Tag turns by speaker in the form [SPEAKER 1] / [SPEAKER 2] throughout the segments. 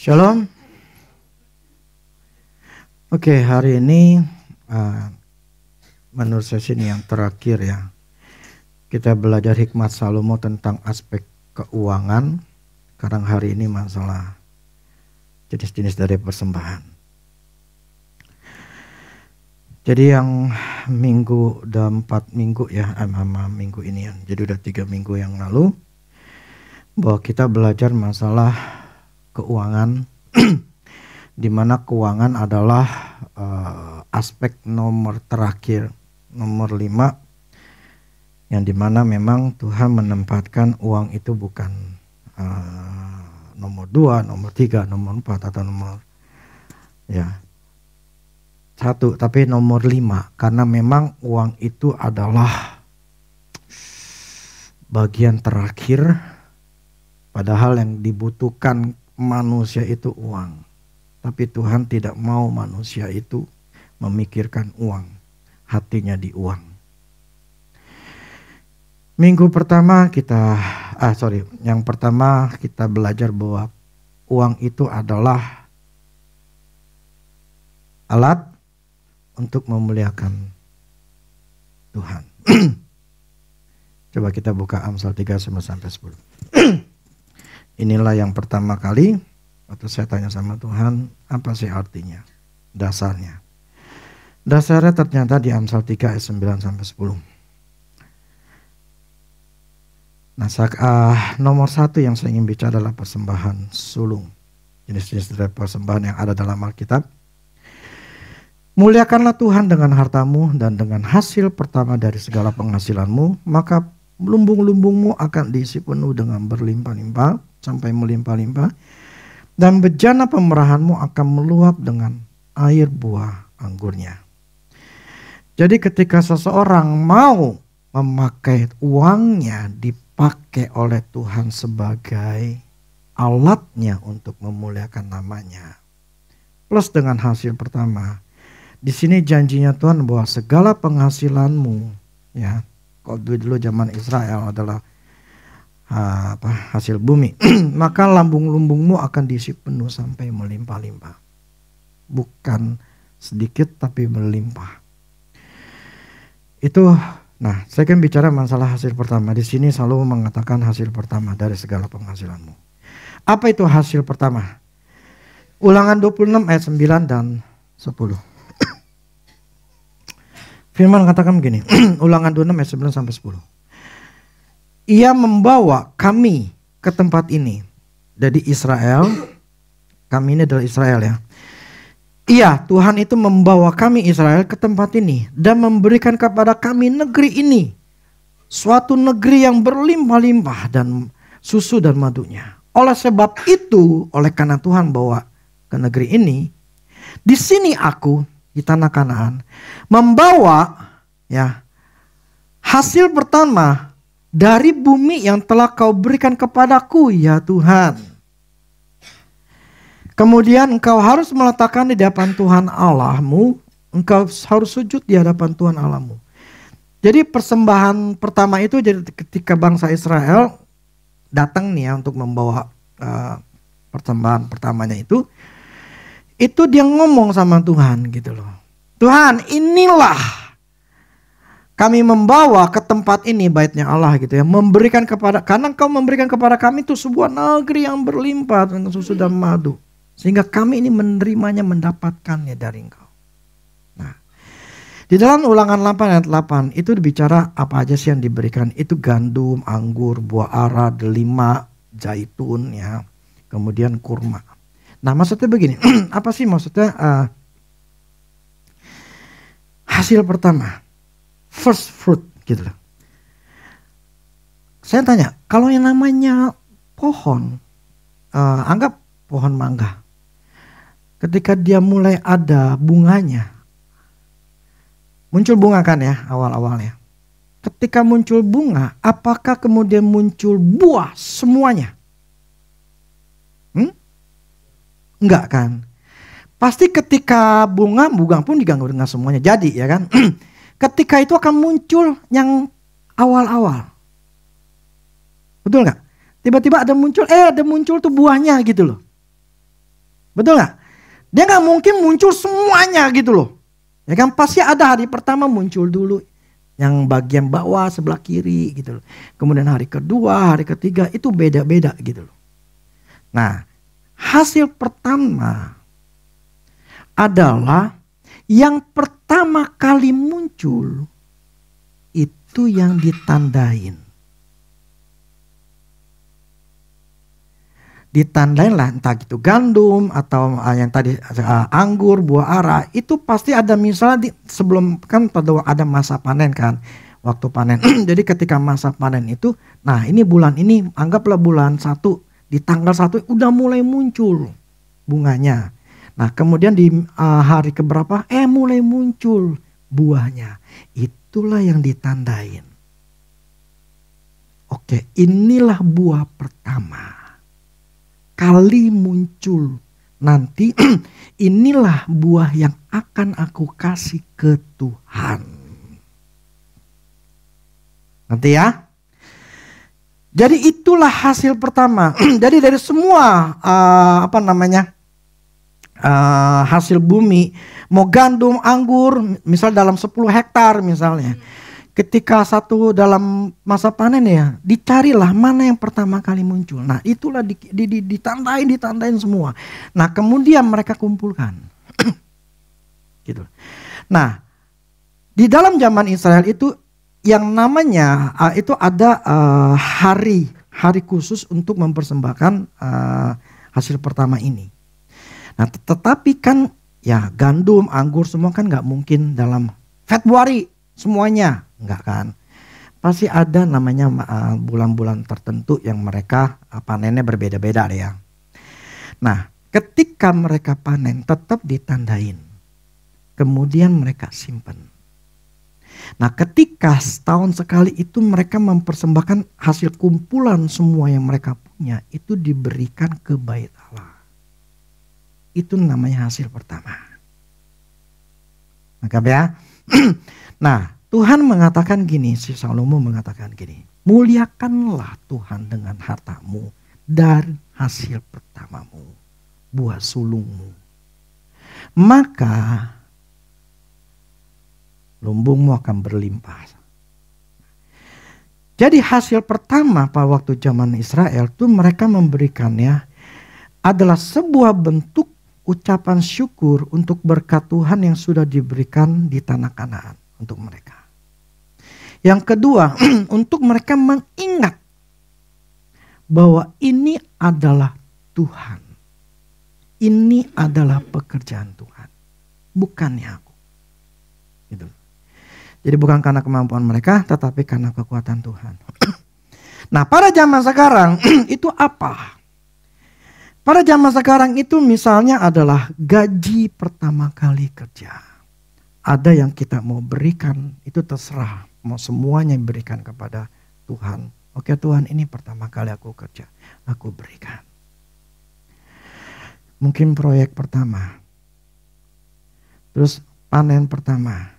[SPEAKER 1] Shalom. Oke, hari ini menurut sesi ini yang terakhir ya. Kita belajar hikmat Salomo tentang aspek keuangan. Sekarang hari ini masalah jenis-jenis dari persembahan. Jadi yang minggu udah 4 minggu ya, minggu ini ya. Jadi udah 3 minggu yang lalu bahwa kita belajar masalah keuangan, di mana keuangan adalah aspek nomor terakhir, nomor 5, yang dimana memang Tuhan menempatkan uang itu bukan nomor 2, nomor 3, nomor 4 atau nomor 1, tapi nomor 5, karena memang uang itu adalah bagian terakhir, padahal yang dibutuhkan manusia itu uang. Tapi Tuhan tidak mau manusia itu memikirkan uang, hatinya di uang. Yang pertama kita belajar bahwa uang itu adalah alat untuk memuliakan Tuhan. Coba kita buka Amsal 3:9-10. Inilah yang pertama kali waktu saya tanya sama Tuhan, apa sih artinya? Dasarnya. Dasarnya ternyata di Amsal 3 ayat 9-10. Nah, nomor 1 yang saya ingin bicara adalah persembahan sulung. Jenis-jenis dari persembahan yang ada dalam Alkitab. Muliakanlah Tuhan dengan hartamu dan dengan hasil pertama dari segala penghasilanmu, maka lumbung-lumbungmu akan diisi penuh dengan berlimpah-limpah sampai melimpah-limpah, dan bejana pemerahanmu akan meluap dengan air buah anggurnya. Jadi ketika seseorang mau memakai uangnya dipakai oleh Tuhan sebagai alatnya untuk memuliakan namanya, plus dengan hasil pertama, di sini janjinya Tuhan bahwa segala penghasilanmu, ya, kalau dulu zaman Israel adalah hasil bumi, maka lambung-lumbungmu akan diisi penuh sampai melimpah-limpah. Bukan sedikit tapi melimpah. Itu, nah, saya kan bicara masalah hasil pertama. Di sini selalu mengatakan hasil pertama dari segala penghasilanmu. Apa itu hasil pertama? Ulangan 26 ayat 9 dan 10. Firman katakan begini, Ulangan 26 ayat 9 sampai 10. Ia membawa kami ke tempat ini. Jadi Israel, kami ini adalah Israel ya. Iya, Tuhan itu membawa kami Israel ke tempat ini dan memberikan kepada kami negeri ini. Suatu negeri yang berlimpah-limpah dan susu dan madunya. Oleh sebab itu, oleh karena Tuhan bawa ke negeri ini, di sini aku di tanah Kanaan membawa ya hasil pertama dari bumi yang telah kau berikan kepadaku ya Tuhan. Kemudian engkau harus meletakkan di hadapan Tuhan Allahmu. Engkau harus sujud di hadapan Tuhan Allahmu. Jadi persembahan pertama itu jadi ketika bangsa Israel datang nih ya untuk membawa persembahan pertamanya itu dia ngomong sama Tuhan gitu loh. Tuhan, inilah kami membawa ke tempat ini, baitnya Allah gitu ya, memberikan karena Engkau memberikan kepada kami itu sebuah negeri yang berlimpah dengan susu dan madu, sehingga kami ini menerimanya, mendapatkannya dari Engkau. Nah, di dalam Ulangan 8 ayat 8 itu dibicara apa aja sih yang diberikan? Itu gandum, anggur, buah ara, delima, zaitun ya, kemudian kurma. Nah, maksudnya begini, apa sih maksudnya hasil pertama? First fruit gitu loh. Saya tanya, kalau yang namanya pohon, anggap pohon mangga, ketika dia mulai ada bunganya, muncul bunga kan ya awal-awalnya. Ketika muncul bunga, apakah kemudian muncul buah semuanya? Enggak kan? Pasti ketika bunga pun diganggu dengan semuanya. Jadi ya kan? Ketika itu akan muncul yang awal-awal. Betul nggak? Tiba-tiba ada muncul tuh buahnya gitu loh. Betul nggak? Dia nggak mungkin muncul semuanya gitu loh. Ya kan pasti ada hari pertama muncul dulu yang bagian bawah sebelah kiri gitu loh. Kemudian hari kedua, hari ketiga itu beda-beda gitu loh. Nah, hasil pertama adalah yang pertama kali muncul itu yang ditandain. Ditandain lah entah gitu gandum atau yang tadi anggur, buah ara, itu pasti ada misalnya sebelum kan pada ada masa panen kan, waktu panen. Jadi ketika masa panen itu, nah ini bulan ini anggaplah bulan 1, di tanggal 1 udah mulai muncul bunganya. Nah kemudian di hari keberapa mulai muncul buahnya, itulah yang ditandain. Oke, inilah buah pertama kali muncul, nanti inilah buah yang akan aku kasih ke Tuhan. Nanti ya. Jadi itulah hasil pertama. Jadi dari semua hasil bumi, mau gandum, anggur, misal dalam 10 hektar misalnya. Ketika satu dalam masa panen ya, dicarilah mana yang pertama kali muncul. Nah itulah ditandain semua. Nah kemudian mereka kumpulkan. Gitu. Nah di dalam zaman Israel itu yang namanya itu ada hari khusus untuk mempersembahkan hasil pertama ini. Nah tetapi kan ya gandum, anggur semua kan nggak mungkin dalam Februari semuanya. Enggak kan. Pasti ada namanya bulan-bulan tertentu yang mereka panennya berbeda-beda ya. Nah ketika mereka panen tetap ditandain. Kemudian mereka simpan. Nah ketika setahun sekali itu mereka mempersembahkan hasil kumpulan semua yang mereka punya. Itu diberikan ke bait Allah. Itu namanya hasil pertama. Maka ya. Nah Tuhan mengatakan gini, si Salomo mengatakan gini, muliakanlah Tuhan dengan hartamu dan hasil pertamamu, buah sulungmu. Maka lumbungmu akan berlimpah. Jadi hasil pertama pada waktu zaman Israel itu mereka memberikannya adalah sebuah bentuk ucapan syukur untuk berkat Tuhan yang sudah diberikan di tanah Kanaan untuk mereka. Yang kedua, untuk mereka mengingat bahwa ini adalah Tuhan. Ini adalah pekerjaan Tuhan, bukannya aku. Gitu. Jadi bukan karena kemampuan mereka, tetapi karena kekuatan Tuhan. Nah, pada zaman sekarang itu apa? Pada zaman sekarang itu misalnya adalah gaji pertama kali kerja. Ada yang kita mau berikan, itu terserah. Mau semuanya berikan kepada Tuhan. Oke Tuhan, ini pertama kali aku kerja, aku berikan. Mungkin proyek pertama. Terus panen pertama.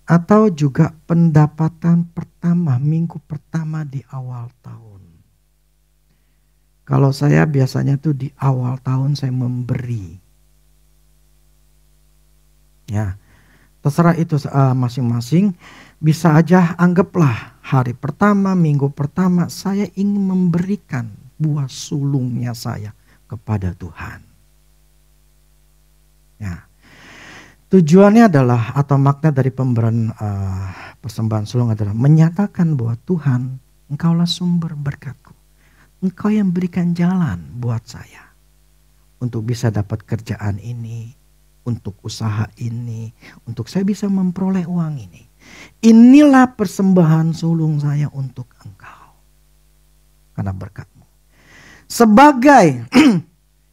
[SPEAKER 1] Atau juga pendapatan pertama, minggu pertama di awal tahun. Kalau saya biasanya tuh di awal tahun saya memberi. Ya, terserah itu masing-masing. Bisa aja anggaplah hari pertama, minggu pertama saya ingin memberikan buah sulungnya saya kepada Tuhan. Ya. Tujuannya adalah atau makna dari pemberian persembahan sulung adalah menyatakan bahwa Tuhan, Engkaulah sumber berkatku. Engkau yang berikan jalan buat saya untuk bisa dapat kerjaan ini, untuk usaha ini, untuk saya bisa memperoleh uang ini. Inilah persembahan sulung saya untuk Engkau. Karena berkat-Mu. Sebagai,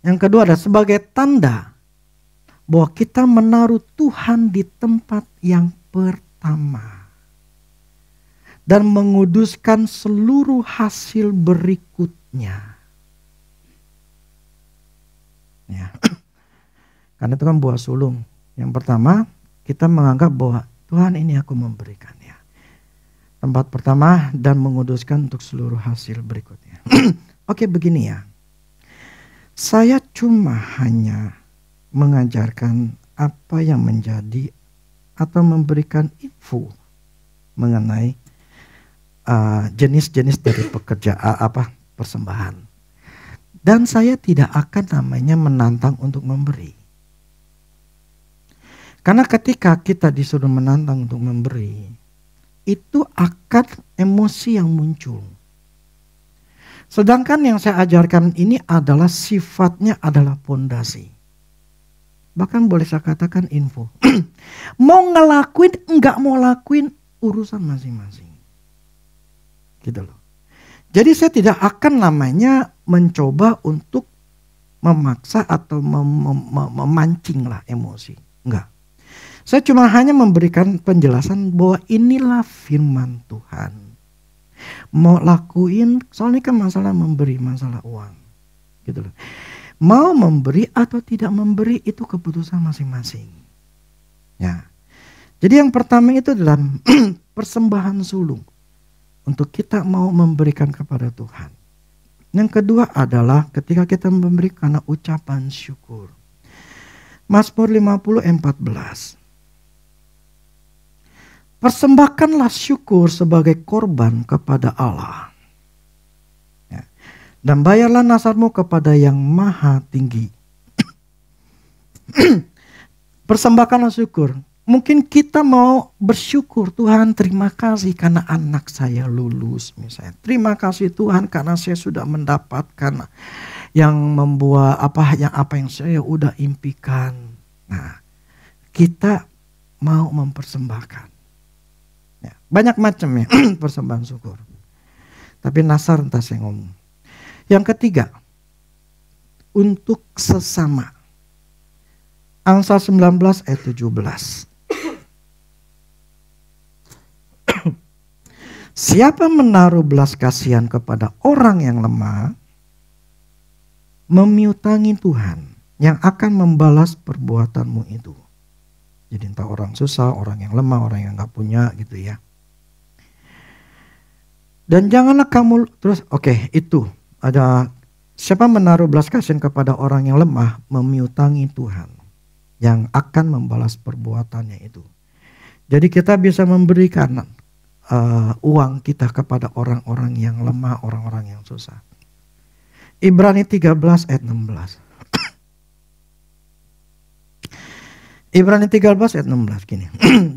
[SPEAKER 1] yang kedua adalah sebagai tanda bahwa kita menaruh Tuhan di tempat yang pertama. Dan menguduskan seluruh hasil berikutnya. Ya. Karena itu kan buah sulung. Yang pertama kita menganggap bahwa Tuhan ini aku memberikannya. Tempat pertama dan menguduskan untuk seluruh hasil berikutnya. Oke begini ya. Saya cuma hanya mengajarkan apa yang menjadi atau memberikan info mengenai jenis-jenis dari persembahan. Dan saya tidak akan namanya menantang untuk memberi. Karena ketika kita disuruh menantang untuk memberi, itu akan emosi yang muncul. Sedangkan yang saya ajarkan ini adalah sifatnya adalah pondasi. Bahkan boleh saya katakan info. Mau ngelakuin, enggak mau lakuin, urusan masing-masing. Gitu loh. Jadi saya tidak akan namanya mencoba untuk memaksa atau memancing lah emosi. Enggak. Saya cuma hanya memberikan penjelasan bahwa inilah firman Tuhan. Mau lakuin, soalnya kan masalah memberi, masalah uang. Gitu loh. Mau memberi atau tidak memberi itu keputusan masing-masing. Ya. Jadi yang pertama itu adalah persembahan sulung. Untuk kita mau memberikan kepada Tuhan. Yang kedua adalah ketika kita memberi karena ucapan syukur. Mazmur 50:14. Persembahkanlah syukur sebagai korban kepada Allah. Ya. Dan bayarlah nasarmu kepada yang maha tinggi. Persembahkanlah syukur. Mungkin kita mau bersyukur, Tuhan terima kasih karena anak saya lulus misalnya. Terima kasih Tuhan karena saya sudah mendapatkan yang membuat apa yang saya udah impikan. Nah, kita mau mempersembahkan. Ya, banyak macam ya persembahan syukur. Tapi nasar entah saya ngomong. Yang ketiga, untuk sesama. Amsal 19 ayat 17. Siapa menaruh belas kasihan kepada orang yang lemah, memiutangi Tuhan yang akan membalas perbuatanmu itu. Jadi entah orang susah, orang yang lemah, orang yang gak punya gitu ya. Dan janganlah kamu, terus itu ada siapa menaruh belas kasihan kepada orang yang lemah, memiutangi Tuhan yang akan membalas perbuatannya itu. Jadi kita bisa memberikan uang kita kepada orang-orang yang lemah, orang-orang yang susah. Ibrani 13 ayat 16. Ibrani 13 ayat 16 gini.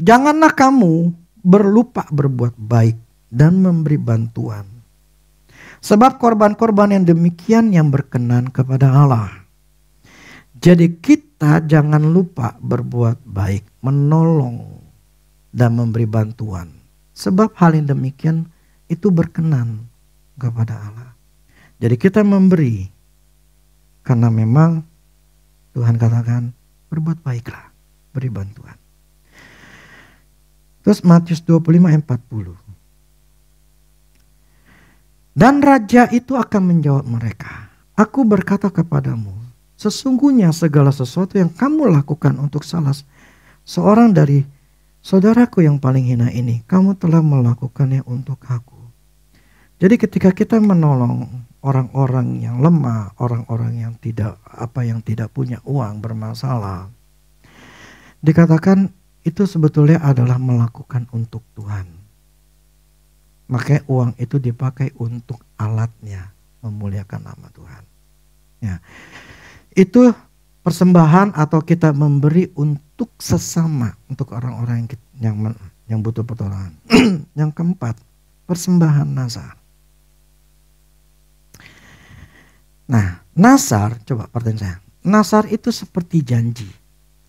[SPEAKER 1] Janganlah kamu berlupa berbuat baik dan memberi bantuan. Sebab korban-korban yang demikian yang berkenan kepada Allah. Jadi kita jangan lupa berbuat baik, menolong dan memberi bantuan. Sebab hal yang demikian itu berkenan kepada Allah. Jadi kita memberi karena memang Tuhan katakan berbuat baiklah, beri bantuan. Terus Matius 25 ayat 40. Dan raja itu akan menjawab mereka, aku berkata kepadamu, sesungguhnya segala sesuatu yang kamu lakukan untuk salah seorang dari saudaraku yang paling hina ini, kamu telah melakukannya untuk aku. Jadi ketika kita menolong orang-orang yang lemah, orang-orang yang tidak punya uang, bermasalah, dikatakan itu sebetulnya adalah melakukan untuk Tuhan. Makanya uang itu dipakai untuk alatnya, memuliakan nama Tuhan. Ya. Itu persembahan atau kita memberi untuk sesama, untuk orang-orang yang butuh pertolongan. Yang keempat, persembahan nazar. Nah, nazar, coba perhatian saya. Nazar itu seperti janji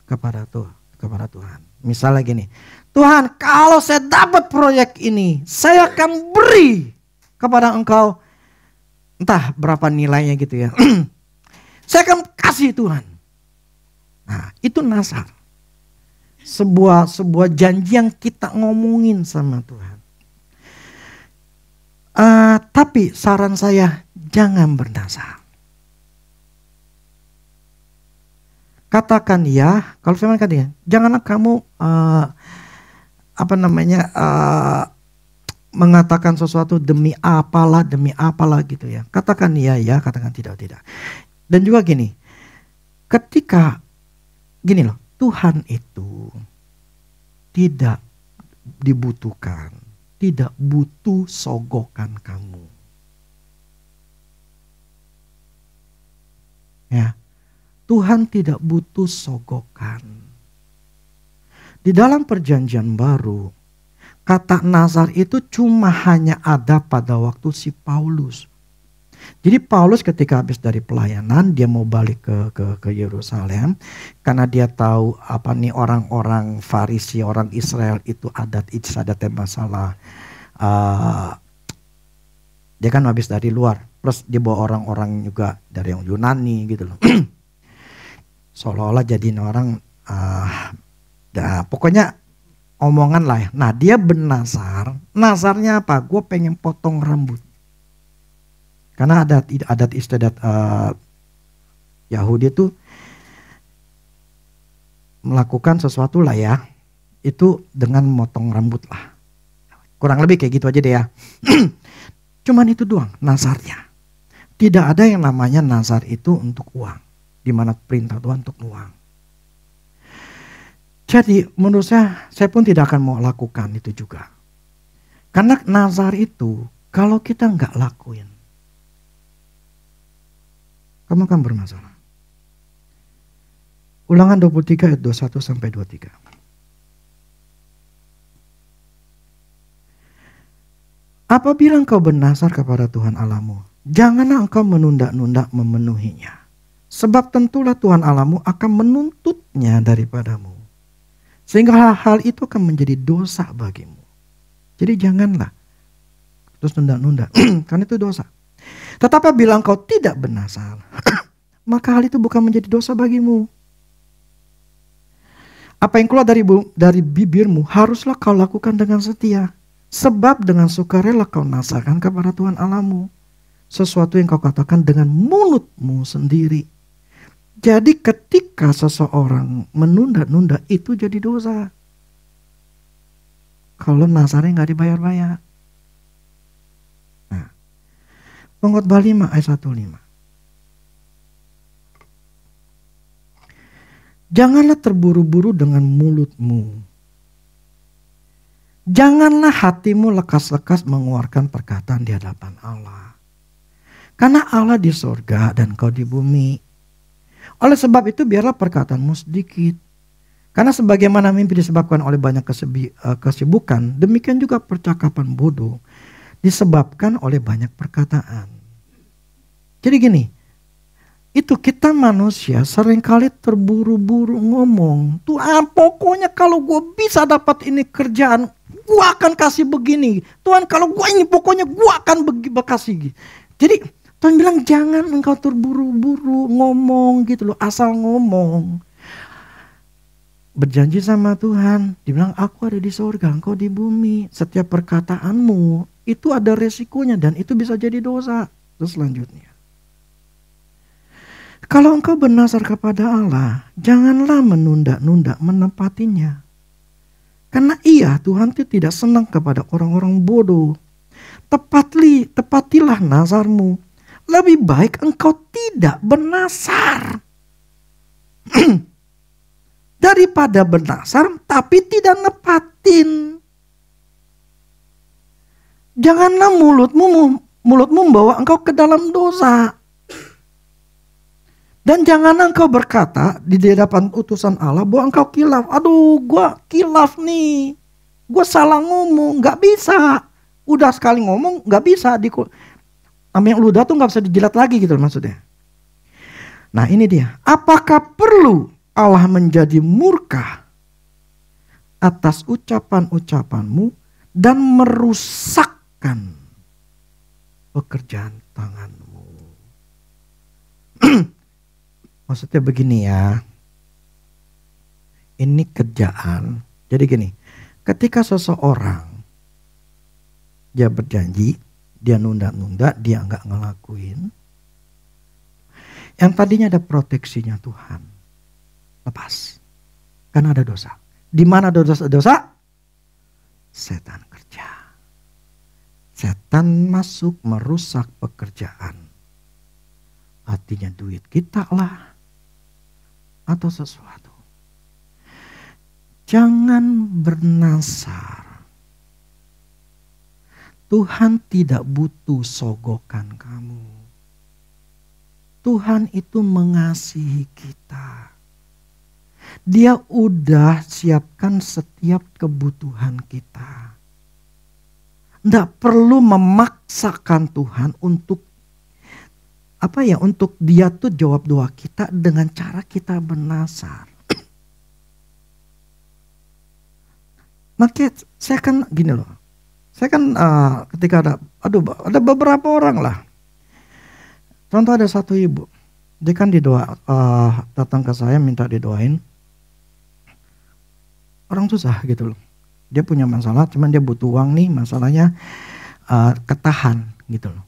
[SPEAKER 1] kepada Tuhan. Misalnya gini, Tuhan kalau saya dapat proyek ini, saya akan beri kepada engkau entah berapa nilainya gitu ya. Saya akan kasih Tuhan. Nah, itu nazar. Sebuah janji yang kita ngomongin sama Tuhan. Tapi saran saya jangan bernazar. Katakan ya, kalau firman katakan, janganlah kamu mengatakan sesuatu demi apalah gitu ya. Katakan ya, katakan tidak. Dan juga gini, ketika gini loh, Tuhan itu tidak dibutuhkan, tidak butuh sogokan kamu. Ya, Tuhan tidak butuh sogokan. Di dalam perjanjian baru, kata nazar itu cuma hanya ada pada waktu si Paulus. Jadi Paulus ketika habis dari pelayanan, dia mau balik ke Yerusalem karena dia tahu apa nih orang-orang Farisi, orang Israel itu adat istiadatnya masalah. Dia kan habis dari luar, plus dia bawa orang-orang juga dari yang Yunani gitu loh. Seolah-olah jadiin orang, pokoknya omongan lah ya. Nah dia bernazar, nazarnya apa? Gue pengen potong rambut. Karena adat istiadat Yahudi itu melakukan sesuatu lah ya, itu dengan memotong rambut lah. Kurang lebih kayak gitu aja deh ya. Cuman itu doang nazarnya. Tidak ada yang namanya nazar itu untuk uang. Di mana perintah Tuhan untuk uang. Jadi menurut saya pun tidak akan mau lakukan itu juga. Karena nazar itu kalau kita nggak lakuin, kamu akan bermasalah. Ulangan 23 ayat 21 sampai 23. Apabila engkau bernazar kepada Tuhan Allahmu, janganlah engkau menunda-nunda memenuhinya. Sebab tentulah Tuhan Allahmu akan menuntutnya daripadamu. Sehingga hal-hal itu akan menjadi dosa bagimu. Jadi janganlah terus nunda-nunda, karena itu dosa. Tetapi bila engkau tidak bernazar, maka hal itu bukan menjadi dosa bagimu. Apa yang keluar dari bibirmu haruslah kau lakukan dengan setia. Sebab dengan sukarela kau nazarkan kepada Tuhan Allahmu sesuatu yang kau katakan dengan mulutmu sendiri. Jadi ketika seseorang menunda-nunda itu jadi dosa. Kalau nazarnya nggak dibayar-bayar. Pengkhotbah 5 ayat 1-5. Janganlah terburu-buru dengan mulutmu. Janganlah hatimu lekas-lekas mengeluarkan perkataan di hadapan Allah. Karena Allah di sorga dan kau di bumi. Oleh sebab itu biarlah perkataanmu sedikit. Karena sebagaimana mimpi disebabkan oleh banyak kesibukan, demikian juga percakapan bodoh disebabkan oleh banyak perkataan. Jadi gini, itu kita manusia seringkali terburu-buru ngomong. Tuhan pokoknya kalau gue bisa dapat ini kerjaan, gue akan kasih begini. Tuhan kalau gue ini pokoknya gue akan kasih. Jadi Tuhan bilang jangan engkau terburu-buru ngomong gitu loh, asal ngomong. Berjanji sama Tuhan, dibilang aku ada di surga, engkau di bumi. Setiap perkataanmu itu ada resikonya dan itu bisa jadi dosa. Terus selanjutnya. Kalau engkau bernazar kepada Allah, janganlah menunda-nunda menepatinya. Karena Tuhan itu tidak senang kepada orang-orang bodoh. Tepatilah nazarmu. Lebih baik engkau tidak bernazar. Daripada bernazar tapi tidak nepatin. Janganlah mulutmu membawa engkau ke dalam dosa. Dan janganlah engkau berkata di hadapan utusan Allah bahwa engkau kilaf. Aduh, gua kilaf nih. Gua salah ngomong, nggak bisa. Udah sekali ngomong nggak bisa. Yang ludah tuh nggak bisa dijilat lagi gitu maksudnya. Nah ini dia. Apakah perlu Allah menjadi murka atas ucapan-ucapanmu dan merusakkan pekerjaan tanganmu? Maksudnya begini ya. Ini kerjaan. Jadi gini, ketika seseorang dia berjanji, dia nunda-nunda, dia nggak ngelakuin. Yang tadinya ada proteksinya Tuhan, lepas. Karena ada dosa. Di mana ada dosa? Setan kerja. Setan masuk merusak pekerjaan. Artinya duit kita lah. Atau sesuatu. Jangan bernasar. Tuhan tidak butuh sogokan kamu. Tuhan itu mengasihi kita. Dia udah siapkan setiap kebutuhan kita. Tidak perlu memaksakan Tuhan untuk untuk dia tuh jawab doa kita dengan cara kita bernasar. Makanya saya kan gini loh. Saya kan ketika ada beberapa orang lah. Contoh ada satu ibu. Dia kan datang ke saya minta didoain. Orang susah gitu loh. Dia punya masalah, cuman dia butuh uang nih, masalahnya ketahan gitu loh.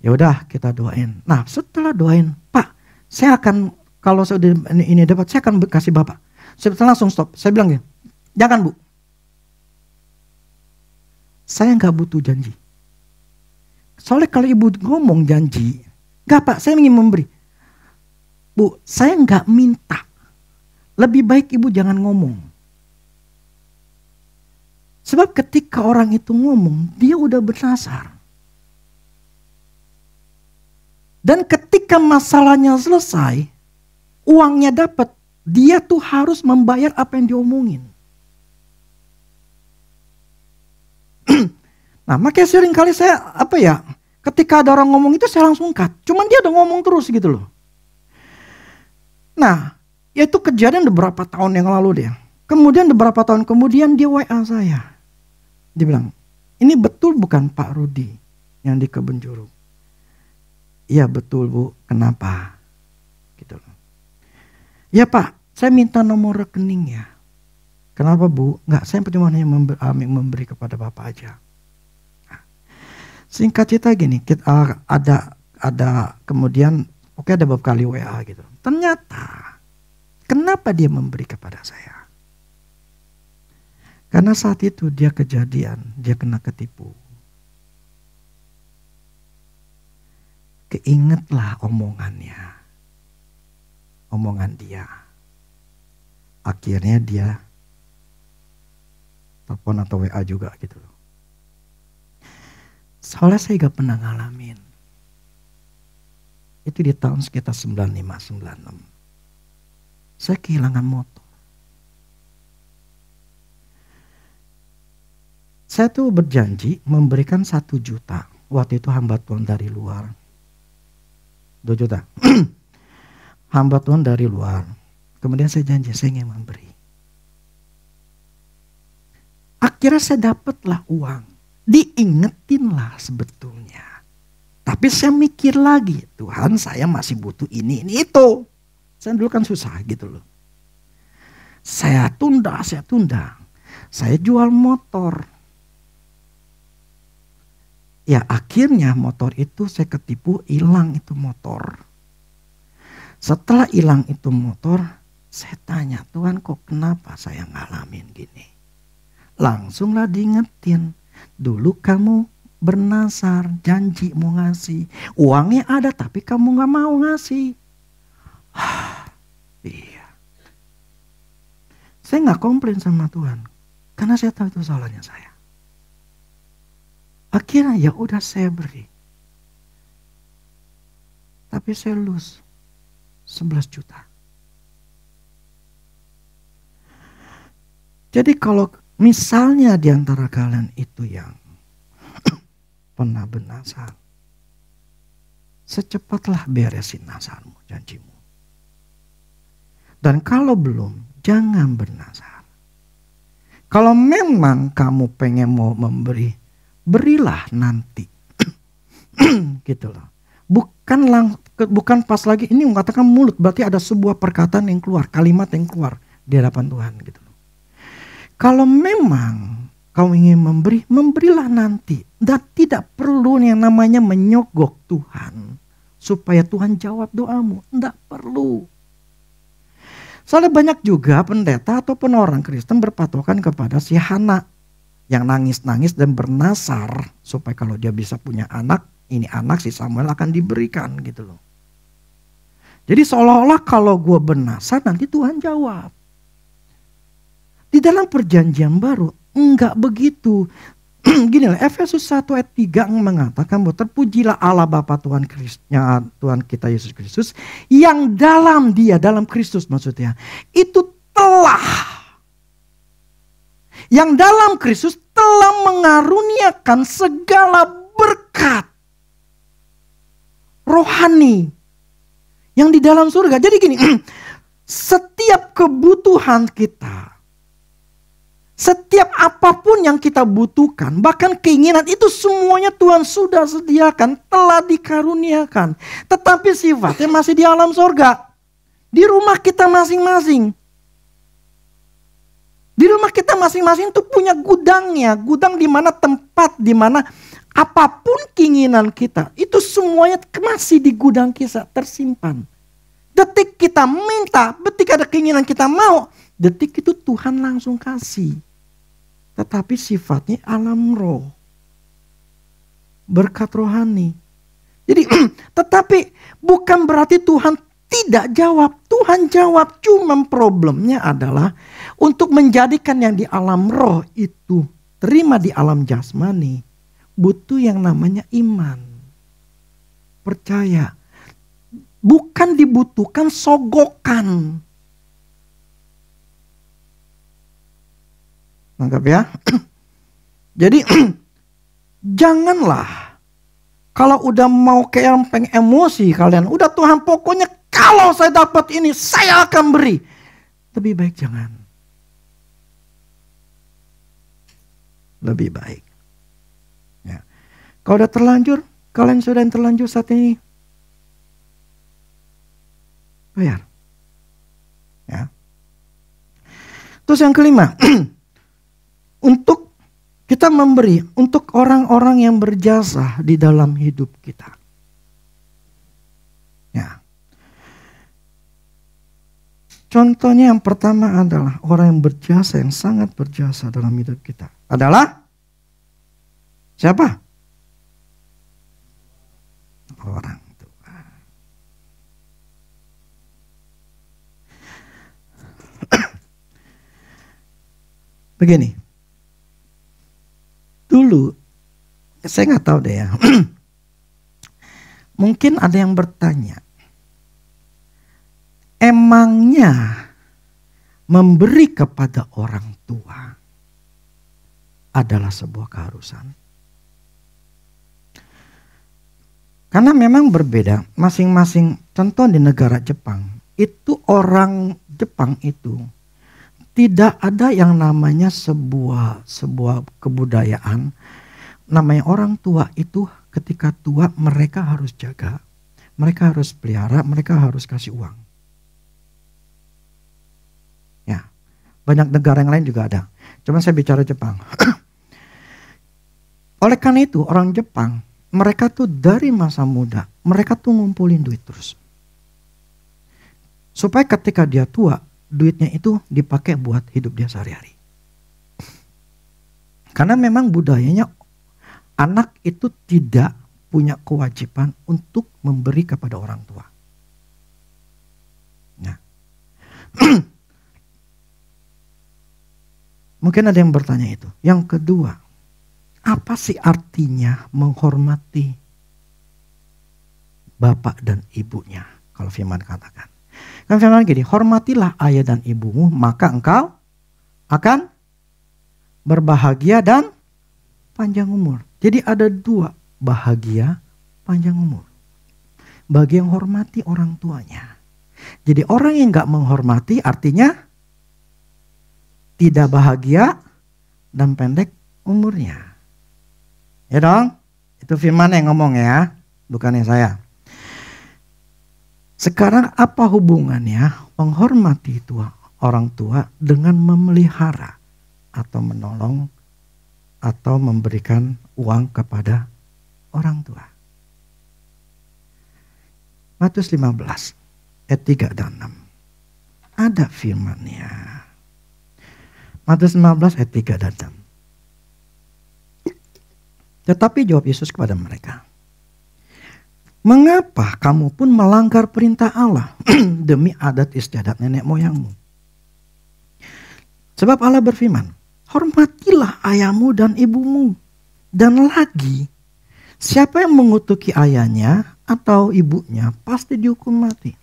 [SPEAKER 1] Ya udah kita doain. Nah setelah doain, Pak, saya akan kalau saya ini dapat, saya akan kasih Bapak. Saya langsung stop. Saya bilang gini, jangan Bu. Saya nggak butuh janji. Soalnya kalau ibu ngomong janji, nggak Pak, saya ingin memberi. Bu, saya nggak minta. Lebih baik ibu jangan ngomong. Sebab ketika orang itu ngomong, dia udah bernasar. Dan ketika masalahnya selesai, uangnya dapat, dia tuh harus membayar apa yang diomongin. Nah makanya sering kali saya ketika ada orang ngomong itu saya langsung cut. Cuman dia udah ngomong terus gitu loh. Nah itu kejadian beberapa tahun yang lalu dia. Kemudian beberapa tahun kemudian dia WA saya. Dia bilang, ini betul bukan Pak Rudi yang di Kebun Jeruk? Iya betul Bu, kenapa? Gitu loh. Ya Pak, saya minta nomor rekeningnya. Kenapa Bu? Enggak, saya cuma hanya memberi kepada Bapak aja. Nah, singkat cerita gini, kita ada kemudian ada beberapa kali WA gitu. Ternyata, kenapa dia memberi kepada saya? Karena saat itu dia kejadian, dia kena ketipu. Keingetlah omongannya. Omongan dia. Akhirnya dia telepon atau WA juga gitu loh. Soalnya saya gak pernah ngalamin. Itu di tahun sekitar 95-96. Saya kehilangan motor. Saya tuh berjanji memberikan 1 juta. Waktu itu hamba Tuhan dari luar. 2 juta. Hamba Tuhan dari luar. Kemudian saya janji saya ingin memberi. Akhirnya saya dapatlah uang. Diingetin lah sebetulnya. Tapi saya mikir lagi. Tuhan saya masih butuh ini itu. Saya dulu kan susah gitu loh. Saya tunda. Saya jual motor. Ya akhirnya motor itu saya ketipu, hilang itu motor. Setelah hilang itu motor, saya tanya, Tuhan kok kenapa saya ngalamin gini? Langsunglah diingetin, dulu kamu bernasar, janji mau ngasih. Uangnya ada tapi kamu gak mau ngasih. Iya. Saya gak komplain sama Tuhan, karena saya tahu itu salahnya saya. Akhirnya ya udah saya beri. Tapi saya lose 11 juta. Jadi kalau misalnya di antara kalian itu yang pernah bernasar, secepatlah beresin nasarmu, janjimu. Dan kalau belum, jangan bernasar. Kalau memang kamu pengen mau memberi, berilah nanti. Gitu loh. Bukan pas lagi ini mengatakan mulut, berarti ada sebuah perkataan yang keluar, kalimat yang keluar di hadapan Tuhan gitu loh. Kalau memang kau ingin memberi, memberilah nanti. Dan tidak perlu yang namanya menyogok Tuhan supaya Tuhan jawab doamu, tidak perlu. Soalnya banyak juga pendeta ataupun orang Kristen berpatokan kepada si Hana yang nangis-nangis dan bernasar supaya kalau dia bisa punya anak, ini anak si Samuel akan diberikan gitu loh. Jadi seolah-olah kalau gue bernasar nanti Tuhan jawab. Di dalam perjanjian baru enggak begitu. Gini lah, Efesus 1 ayat 3 mengatakan bahwa terpujilah Allah Bapa Tuhan kita Yesus Kristus yang dalam Dia, dalam Kristus maksudnya, itu telah, yang dalam Kristus telah mengaruniakan segala berkat rohani yang di dalam surga. Jadi gini, setiap kebutuhan kita, setiap apapun yang kita butuhkan, bahkan keinginan itu semuanya Tuhan sudah sediakan, telah dikaruniakan. Tetapi sifatnya masih di alam surga. Di rumah kita masing-masing. Di rumah kita masing-masing itu punya gudangnya. Gudang di mana tempat, di mana apapun keinginan kita, itu semuanya masih di gudang kita tersimpan. Detik kita minta, detik ada keinginan kita mau, detik itu Tuhan langsung kasih. Tetapi sifatnya alam roh. Berkat rohani. Jadi tetapi bukan berarti Tuhan tidak jawab. Tuhan jawab, cuma problemnya adalah untuk menjadikan yang di alam roh itu terima di alam jasmani, butuh yang namanya iman. Percaya. Bukan dibutuhkan sogokan. Nangkap ya? Jadi janganlah kalau udah mau kayak emosi kalian, udah Tuhan pokoknya kalau saya dapat ini saya akan beri. Lebih baik jangan. Lebih baik. Ya. Kalau udah terlanjur, kalian sudah yang terlanjur saat ini, bayar. Ya. Terus yang kelima, untuk kita memberi untuk orang-orang yang berjasa di dalam hidup kita. Ya. Contohnya yang pertama adalah orang yang berjasa, yang sangat berjasa dalam hidup kita. Adalah siapa? Orang tua. Begini. Dulu, saya nggak tahu deh ya. Mungkin ada yang bertanya, emangnya memberi kepada orang tua adalah sebuah keharusan? Karena memang berbeda, masing-masing. Contoh di negara Jepang, itu orang Jepang itu tidak ada yang namanya sebuah kebudayaan. Namanya orang tua itu ketika tua mereka harus jaga, mereka harus pelihara, mereka harus kasih uang. Ya, banyak negara yang lain juga ada. Cuma saya bicara Jepang. Oleh karena itu orang Jepang, mereka tuh dari masa muda, mereka tuh ngumpulin duit terus. Supaya ketika dia tua, duitnya itu dipakai buat hidup dia sehari-hari. Karena memang budayanya anak itu tidak punya kewajiban untuk memberi kepada orang tua. Nah. Mungkin ada yang bertanya itu. Yang kedua, apa sih artinya menghormati bapak dan ibunya? Kalau firman katakan. Kan firman gini, hormatilah ayah dan ibumu, maka engkau akan berbahagia dan panjang umur. Jadi ada dua, bahagia, panjang umur. Bagi yang hormati orang tuanya. Jadi orang yang gak menghormati artinya tidak bahagia dan pendek umurnya. Ya dong? Itu firman yang ngomong ya, bukannya saya. Sekarang apa hubungannya menghormati orang tua dengan memelihara atau menolong atau memberikan uang kepada orang tua? Matius 15 ayat 3 dan 6. Ada firmannya. Matius 15 ayat 3 dan 6. Tetapi jawab Yesus kepada mereka, Mengapa kamu pun melanggar perintah Allah demi adat istiadat nenek moyangmu? Sebab Allah berfirman, hormatilah ayahmu dan ibumu. Dan lagi, siapa yang mengutuki ayahnya atau ibunya pasti dihukum mati.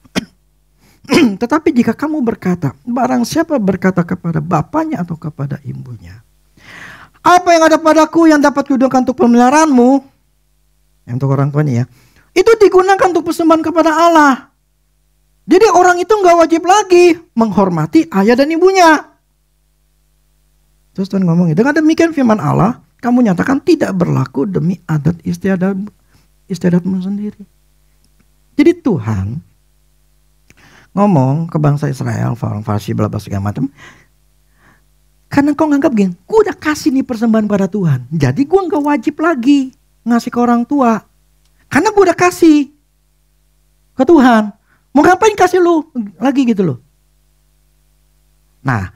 [SPEAKER 1] Tetapi jika kamu berkata, barang siapa berkata kepada bapaknya atau kepada ibunya, apa yang ada padaku yang dapat kugunakan untuk pemeliharaanmu, yang untuk orang tuanya ya, itu digunakan untuk persembahan kepada Allah. Jadi orang itu nggak wajib lagi menghormati ayah dan ibunya. Terus Tuhan ngomong, dengan demikian firman Allah, kamu nyatakan tidak berlaku demi adat istiadatmu sendiri. Jadi Tuhan ngomong ke bangsa Israel, orang Farsi, bla bla segala macam. Karena kau nganggap gini, gue udah kasih nih persembahan pada Tuhan. Jadi gue nggak wajib lagi ngasih ke orang tua. Karena gue udah kasih ke Tuhan. Mau ngapain kasih lu lagi gitu loh. Nah,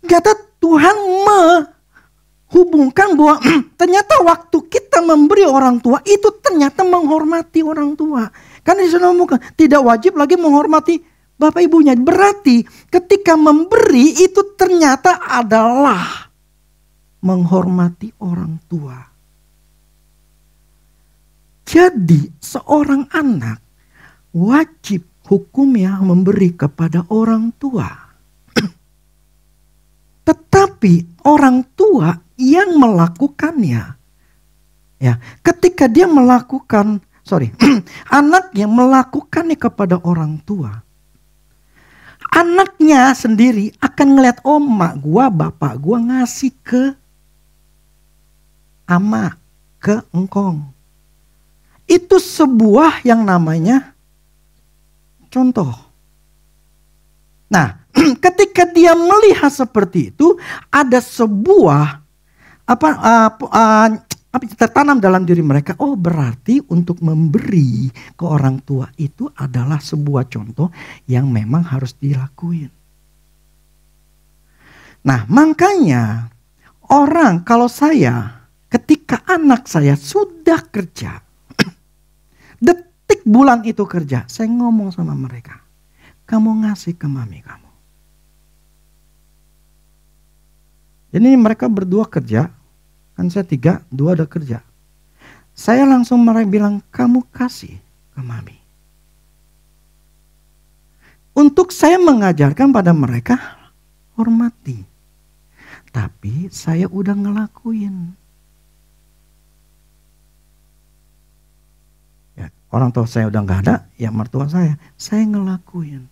[SPEAKER 1] ternyata Tuhan menghubungkan bahwa ternyata waktu kita memberi orang tua itu ternyata menghormati orang tua. Karena di sana ngomong tidak wajib lagi menghormati bapak ibunya. Berarti ketika memberi itu ternyata adalah menghormati orang tua. Jadi seorang anak wajib hukumnya memberi kepada orang tua. Tetapi orang tua yang melakukannya, ya, ketika dia melakukan, anak yang melakukannya kepada orang tua, anaknya sendiri akan ngeliat, oh mak gua, bapak gua ngasih ke ama, ke engkong. Itu sebuah yang namanya contoh. Nah, ketika dia melihat seperti itu, ada sebuah tertanam dalam diri mereka. Oh, berarti untuk memberi ke orang tua itu adalah sebuah contoh yang memang harus dilakuin. Nah, makanya kalau saya, ketika anak saya sudah kerja, detik bulan itu kerja, saya ngomong sama mereka, kamu ngasih ke mami kamu. Jadi mereka berdua kerja, kan saya 3, 2 ada kerja. Saya langsung bilang, kamu kasih ke mami. Untuk saya mengajarkan pada mereka, hormati. Tapi saya udah ngelakuin. Ya, orang tua saya udah gak ada, ya mertua saya ngelakuin.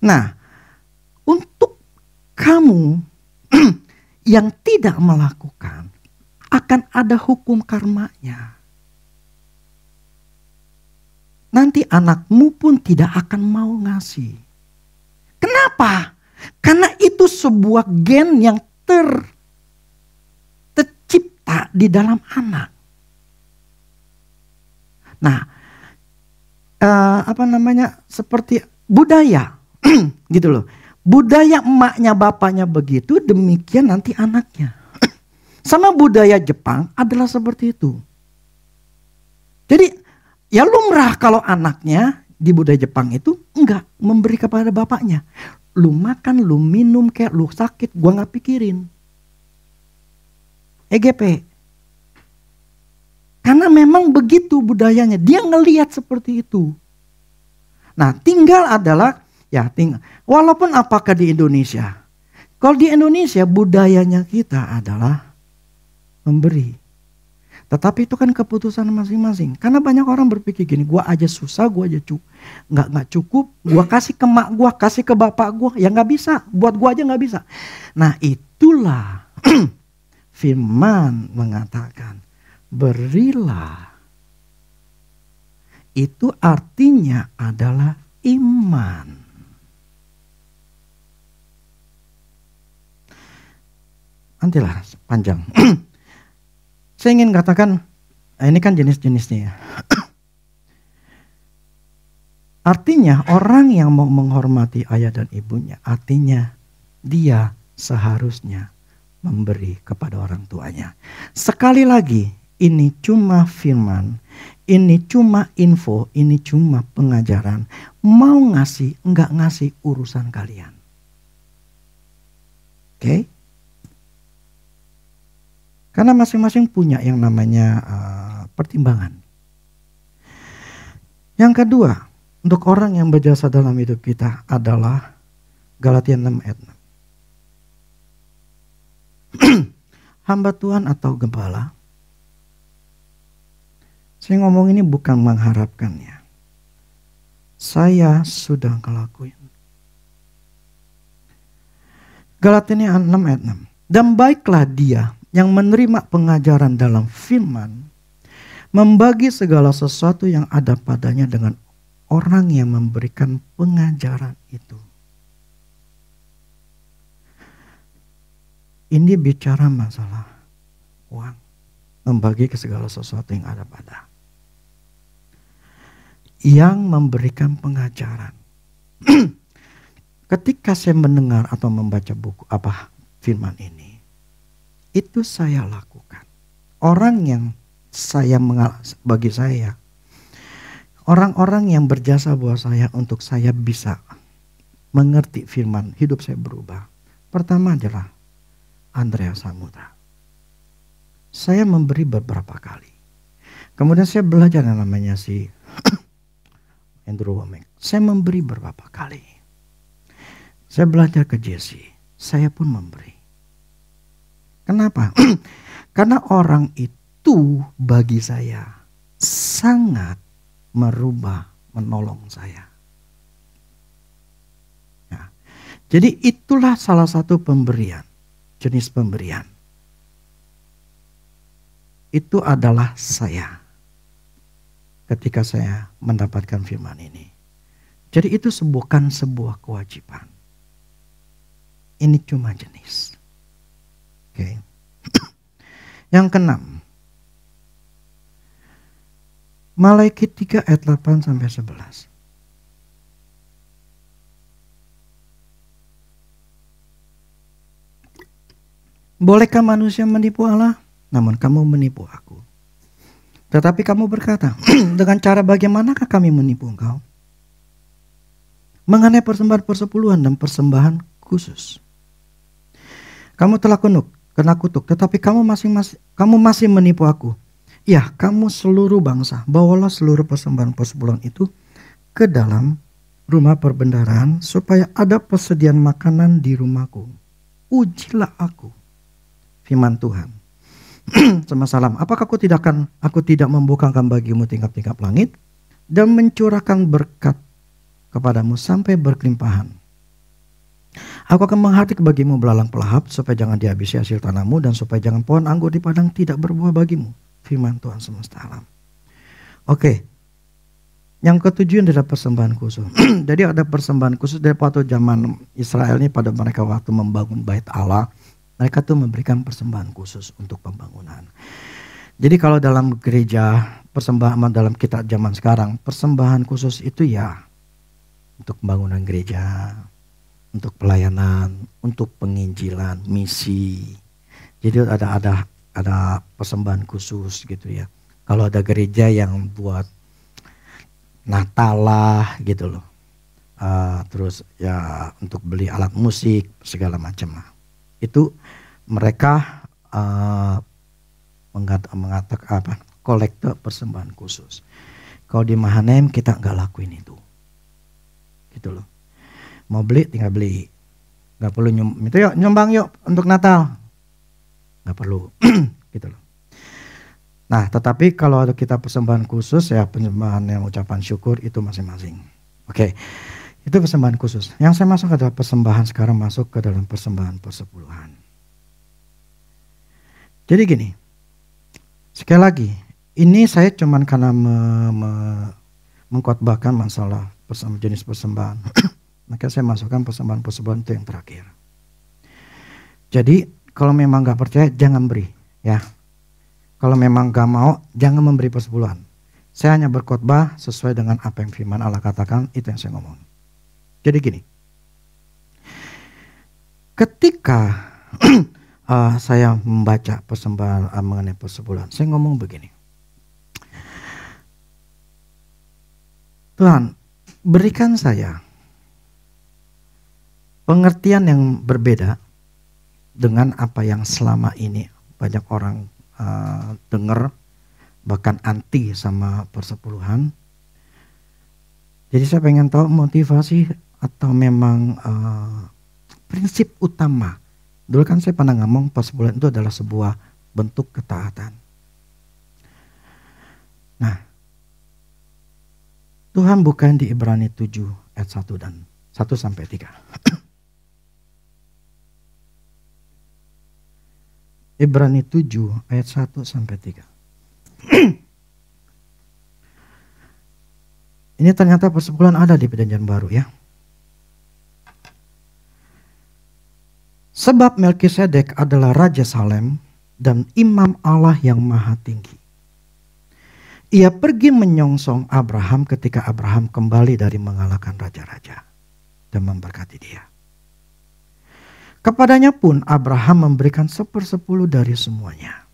[SPEAKER 1] Nah, untuk kamu yang tidak melakukan, akan ada hukum karmanya. Nanti anakmu pun tidak akan mau ngasih. Kenapa? Karena itu sebuah gen yang tercipta di dalam anak. Nah, seperti budaya, gitu loh. Budaya emaknya bapaknya begitu, demikian nanti anaknya. Sama budaya Jepang adalah seperti itu. Jadi ya lumrah kalau anaknya di budaya Jepang itu enggak memberi kepada bapaknya. Lu makan, lu minum, kayak lu sakit, gua gak pikirin. EGP. Karena memang begitu budayanya, dia ngelihat seperti itu. Nah, tinggal adalah walaupun apakah di Indonesia. Kalau di Indonesia budayanya kita adalah memberi. Tetapi itu kan keputusan masing-masing. Karena banyak orang berpikir gini, gua aja susah, gua aja nggak cukup, gua kasih ke mak gua, kasih ke bapak gua, ya nggak bisa. Buat gua aja nggak bisa. Nah, itulah firman mengatakan, berilah. Itu artinya adalah iman. Nantilah panjang. Saya ingin katakan, ini kan jenis-jenisnya ya. Artinya orang yang mau menghormati ayah dan ibunya, artinya dia seharusnya memberi kepada orang tuanya. Sekali lagi, ini cuma firman Ini cuma info, ini cuma pengajaran. Mau ngasih, enggak ngasih urusan kalian. Oke? Karena masing-masing punya yang namanya pertimbangan. Yang kedua, untuk orang yang berjasa dalam hidup kita adalah Galatia 6 ayat 6. Hamba Tuhan atau gembala. Saya ngomong ini bukan mengharapkannya. Saya sudah ngelakuin. Galatia 6 ayat 6. Dan baiklah dia yang menerima pengajaran dalam firman, membagi segala sesuatu yang ada padanya dengan orang yang memberikan pengajaran itu. Ini bicara masalah uang, membagi ke segala sesuatu yang ada pada. Yang memberikan pengajaran. Ketika saya mendengar atau membaca buku firman ini, itu saya lakukan. Orang yang bagi saya, orang-orang yang berjasa buat saya untuk saya bisa mengerti firman, hidup saya berubah. Pertama adalah Andreas Samudra. Saya memberi beberapa kali. Kemudian saya belajar yang namanya si Andrew Womack. Saya memberi beberapa kali. Saya belajar ke Jesse. Saya pun memberi. Kenapa? Karena orang itu bagi saya sangat merubah, menolong saya. Nah, jadi itulah salah satu pemberian. Jenis pemberian. Itu adalah saya. Ketika saya mendapatkan firman ini. Jadi itu bukan sebuah kewajiban. Ini cuma jenis. Oke. Yang keenam. Malaikat 3 ayat 8 sampai 11. Bolehkah manusia menipu Allah? Namun kamu menipu aku. Tetapi kamu berkata, dengan cara bagaimanakah kami menipu engkau? Mengenai persembahan persepuluhan dan persembahan khusus. Kamu telah kena kutuk, tetapi kamu masih menipu aku. Ya, kamu seluruh bangsa, bawalah seluruh persembahan persepuluhan itu ke dalam rumah perbendaharaan supaya ada persediaan makanan di rumahku. Ujilah aku. Firman Tuhan. Salam. Apakah aku tidak membukakan bagimu tingkap-tingkap langit dan mencurahkan berkat kepadamu sampai berkelimpahan. Aku akan menghardik bagimu belalang pelahap supaya jangan dihabisi hasil tanahmu dan supaya jangan pohon anggur di padang tidak berbuah bagimu. Firman Tuhan semesta alam. Oke. Yang ketujuh adalah persembahan khusus. Jadi ada persembahan khusus dari waktu zaman Israel ini pada mereka waktu membangun bait Allah. Mereka tuh memberikan persembahan khusus untuk pembangunan. Jadi kalau dalam gereja, persembahan dalam kitab zaman sekarang, persembahan khusus itu ya untuk pembangunan gereja, untuk pelayanan, untuk penginjilan, misi. Jadi ada persembahan khusus gitu ya. Kalau ada gereja yang buat Natal lah gitu loh. Terus ya untuk beli alat musik segala macam lah. Itu mereka mengatakan kolektor persembahan khusus. Kalau di Mahanem kita nggak lakuin itu, gitu loh. Mau beli tinggal beli, nggak perlu nyumbang yuk untuk Natal, nggak perlu, gitu loh. Nah, tetapi kalau ada kita persembahan khusus ya persembahan yang ucapan syukur itu masing-masing. Oke. Itu persembahan khusus. Yang saya masuk adalah persembahan sekarang masuk ke dalam persembahan persepuluhan. Jadi gini, sekali lagi, ini saya cuman karena mengkhotbahkan masalah jenis persembahan. Maka saya masukkan persembahan persepuluhan itu yang terakhir. Jadi kalau memang gak percaya jangan beri, ya. Kalau memang gak mau jangan memberi persepuluhan. Saya hanya berkhotbah sesuai dengan apa yang firman Allah katakan, itu yang saya ngomong. Jadi gini, ketika saya membaca persembahan mengenai persepuluhan, saya ngomong begini. Tuhan, berikan saya pengertian yang berbeda dengan apa yang selama ini banyak orang dengar, bahkan anti sama persepuluhan. Jadi saya pengen tahu motivasi atau memang prinsip utama. Dulu kan saya pernah ngomong persepuluhan itu adalah sebuah bentuk ketaatan. Nah, Tuhan bukan di Ibrani 7 ayat 1 dan 1 sampai 3. Ibrani 7 ayat 1 sampai 3. Ini ternyata persepuluhan ada di Perjanjian Baru ya. Sebab Melkisedek adalah Raja Salem dan Imam Allah yang Maha Tinggi. Ia pergi menyongsong Abraham ketika Abraham kembali dari mengalahkan raja-raja dan memberkati dia. Kepadanya pun Abraham memberikan 1/10 dari semuanya.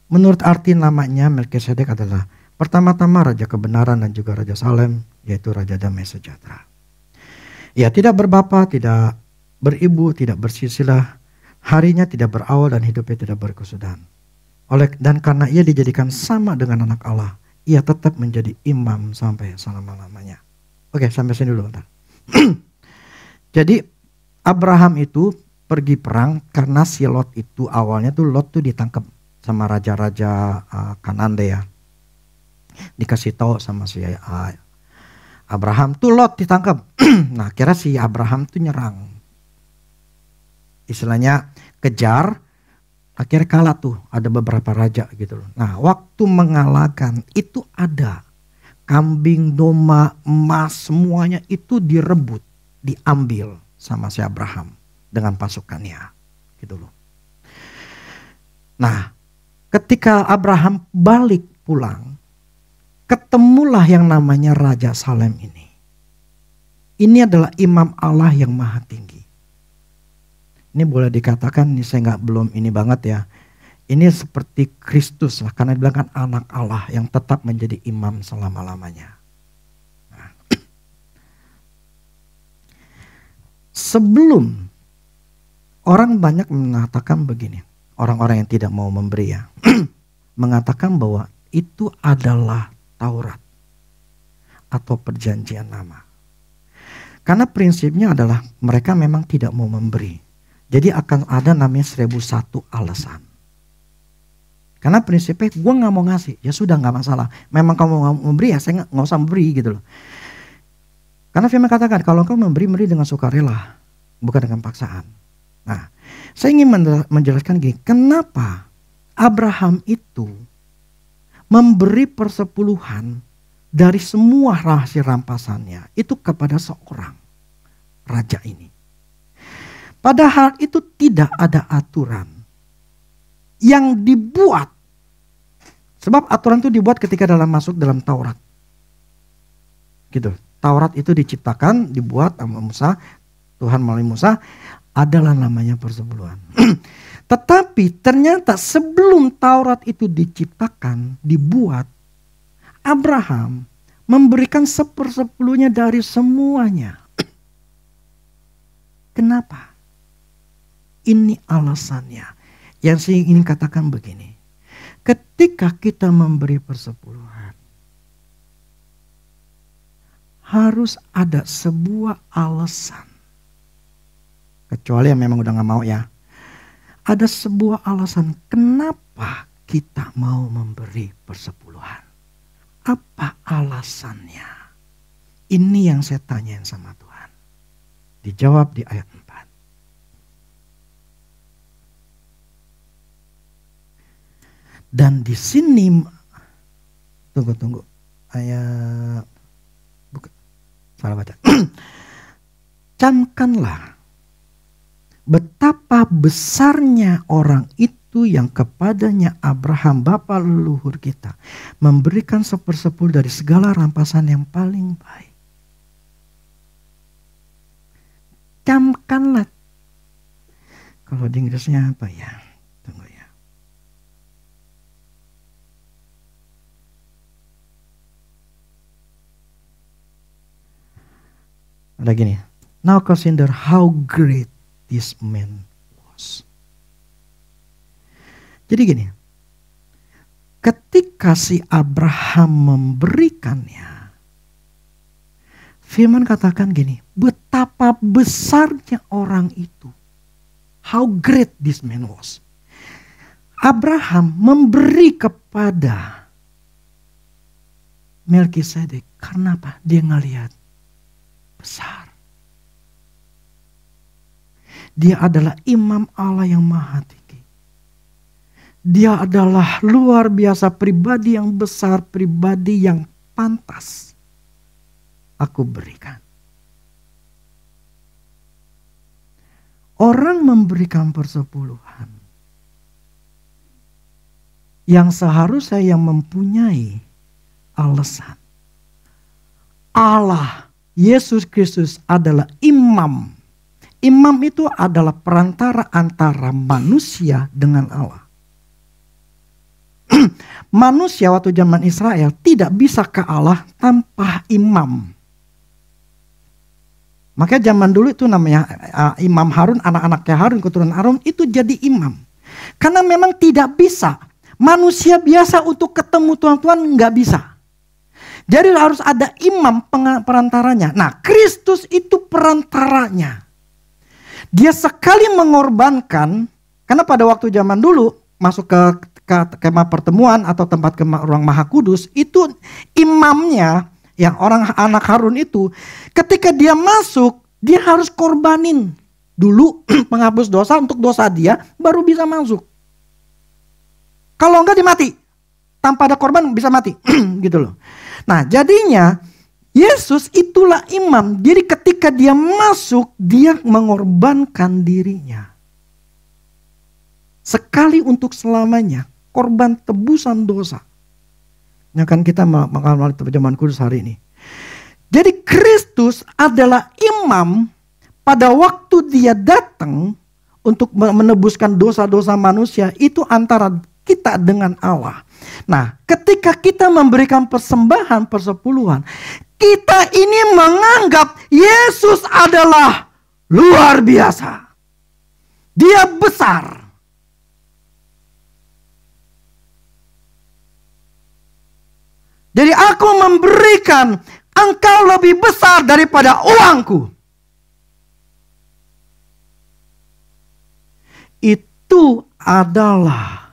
[SPEAKER 1] Menurut arti namanya, Melkisedek adalah pertama-tama Raja Kebenaran dan juga Raja Salem, yaitu Raja Damai Sejahtera. Ia tidak berbapa, tidak beribu, tidak bersilsilah, harinya tidak berawal dan hidupnya tidak berkesudahan. Dan karena ia dijadikan sama dengan anak Allah, ia tetap menjadi imam sampai selama-lamanya. Oke, sampai sini dulu bentar. Jadi Abraham itu pergi perang karena si Lot itu awalnya tuh Lot tuh ditangkap sama raja-raja Kanaan ya. Dikasih tahu sama si Abraham tuh Lot ditangkap. Nah, kira si Abraham tuh nyerang. Istilahnya kejar, akhirnya kalah tuh, ada beberapa raja gitu loh. Nah, waktu mengalahkan itu ada kambing, domba, emas, semuanya itu direbut, diambil sama si Abraham dengan pasukannya gitu loh. Nah, ketika Abraham balik pulang, ketemulah yang namanya Raja Salem ini. Ini adalah imam Allah yang Maha Tinggi. Ini boleh dikatakan, ini saya belum ini banget ya. Ini seperti Kristus lah, karena dibilang kan anak Allah yang tetap menjadi imam selama-lamanya. Nah. Sebelum orang banyak mengatakan begini, orang-orang yang tidak mau memberi ya, mengatakan bahwa itu adalah Taurat atau perjanjian lama. Karena prinsipnya adalah mereka memang tidak mau memberi. Jadi akan ada namanya 1001 alasan. Karena prinsipnya gue gak mau ngasih, ya sudah gak masalah. Memang kamu gak mau memberi ya saya gak usah memberi gitu loh. Karena firman katakan kalau kamu memberi dengan sukarela, bukan dengan paksaan. Nah, saya ingin menjelaskan gini, kenapa Abraham itu memberi persepuluhan dari semua hasil rampasannya itu kepada seorang raja ini. Padahal itu tidak ada aturan yang dibuat. Sebab aturan itu dibuat ketika masuk dalam Taurat. Gitu. Taurat itu diciptakan, dibuat sama Musa. Tuhan melalui Musa adalah namanya persepuluhan. Tetapi ternyata sebelum Taurat itu diciptakan, dibuat, Abraham memberikan 1/10 dari semuanya. Kenapa? Ini alasannya. Yang saya ingin katakan begini. Ketika kita memberi persepuluhan, harus ada sebuah alasan. Kecuali yang memang udah gak mau ya. Ada sebuah alasan kenapa kita mau memberi persepuluhan. Apa alasannya? Ini yang saya tanyain sama Tuhan. Dijawab di ayat 4. Dan di sini tunggu ayat bukan salah baca. Camkanlah betapa besarnya orang itu yang kepadanya Abraham bapa leluhur kita memberikan 1/10 dari segala rampasan yang paling baik. Camkanlah. Kalau di Inggrisnya apa ya? Tunggu ya. Ada gini. Now consider how great this man was. Jadi gini. Ketika si Abraham memberikannya, firman katakan gini, betapa besarnya orang itu. How great this man was. Abraham memberi kepada Melkisedek. Karena apa? Dia ngelihat besar. Dia adalah imam Allah yang maha tinggi. Dia adalah luar biasa, pribadi yang besar, pribadi yang pantas aku berikan. Orang memberikan persepuluhan yang seharusnya yang mempunyai alasan. Allah, Yesus Kristus adalah imam. Imam itu adalah perantara antara manusia dengan Allah. Manusia waktu zaman Israel tidak bisa ke Allah tanpa imam. Makanya zaman dulu itu namanya Imam Harun, anak-anaknya Harun, keturunan Harun itu jadi imam. Karena memang tidak bisa. Manusia biasa untuk ketemu Tuhan nggak bisa. Jadi harus ada imam perantaranya. Nah, Kristus itu perantaranya. Dia sekali mengorbankan, karena pada waktu zaman dulu masuk ke kemah pertemuan atau tempat ruang maha kudus, itu imamnya yang orang anak Harun itu, ketika dia masuk, dia harus korbanin dulu penghapus dosa untuk dosa dia, baru bisa masuk. Kalau enggak dia mati. Tanpa ada korban bisa mati. Gitu loh. Nah, jadinya Yesus itulah imam. Jadi ketika dia masuk, dia mengorbankan dirinya. Sekali untuk selamanya. Korban tebusan dosa. Yang kan kita mengalami terjemahan kudus hari ini. Jadi Kristus adalah imam pada waktu dia datang untuk menebuskan dosa-dosa manusia. Itu antara kita dengan Allah. Nah, ketika kita memberikan persembahan persepuluhan, kita ini menganggap Yesus adalah luar biasa. Dia besar. Jadi aku memberikan, engkau lebih besar daripada uangku. Itu adalah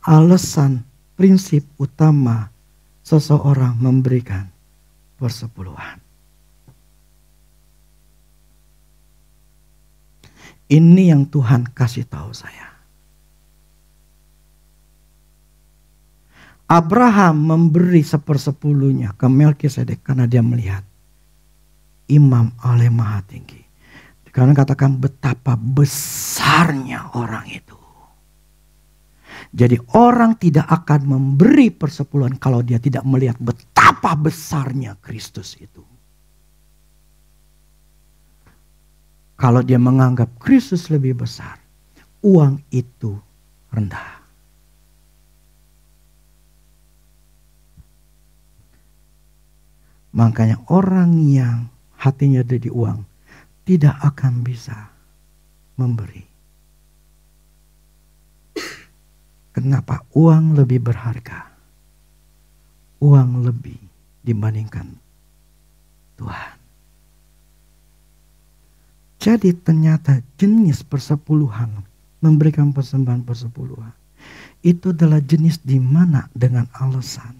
[SPEAKER 1] alasan prinsip utama seseorang memberikan persepuluhan. Ini yang Tuhan kasih tahu saya. Abraham memberi 1/10 ke Melkisedek karena dia melihat imam Allah maha tinggi. Karena katakan betapa besarnya orang itu. Jadi orang tidak akan memberi persepuluhan kalau dia tidak melihat betapa besarnya Kristus itu. Kalau dia menganggap Kristus lebih besar, uang itu rendah. Makanya orang yang hatinya ada di uang tidak akan bisa memberi. Kenapa? Uang lebih berharga. Uang lebih dibandingkan Tuhan. Jadi ternyata jenis persepuluhan, memberikan persembahan persepuluhan, itu adalah jenis di mana dengan alasan.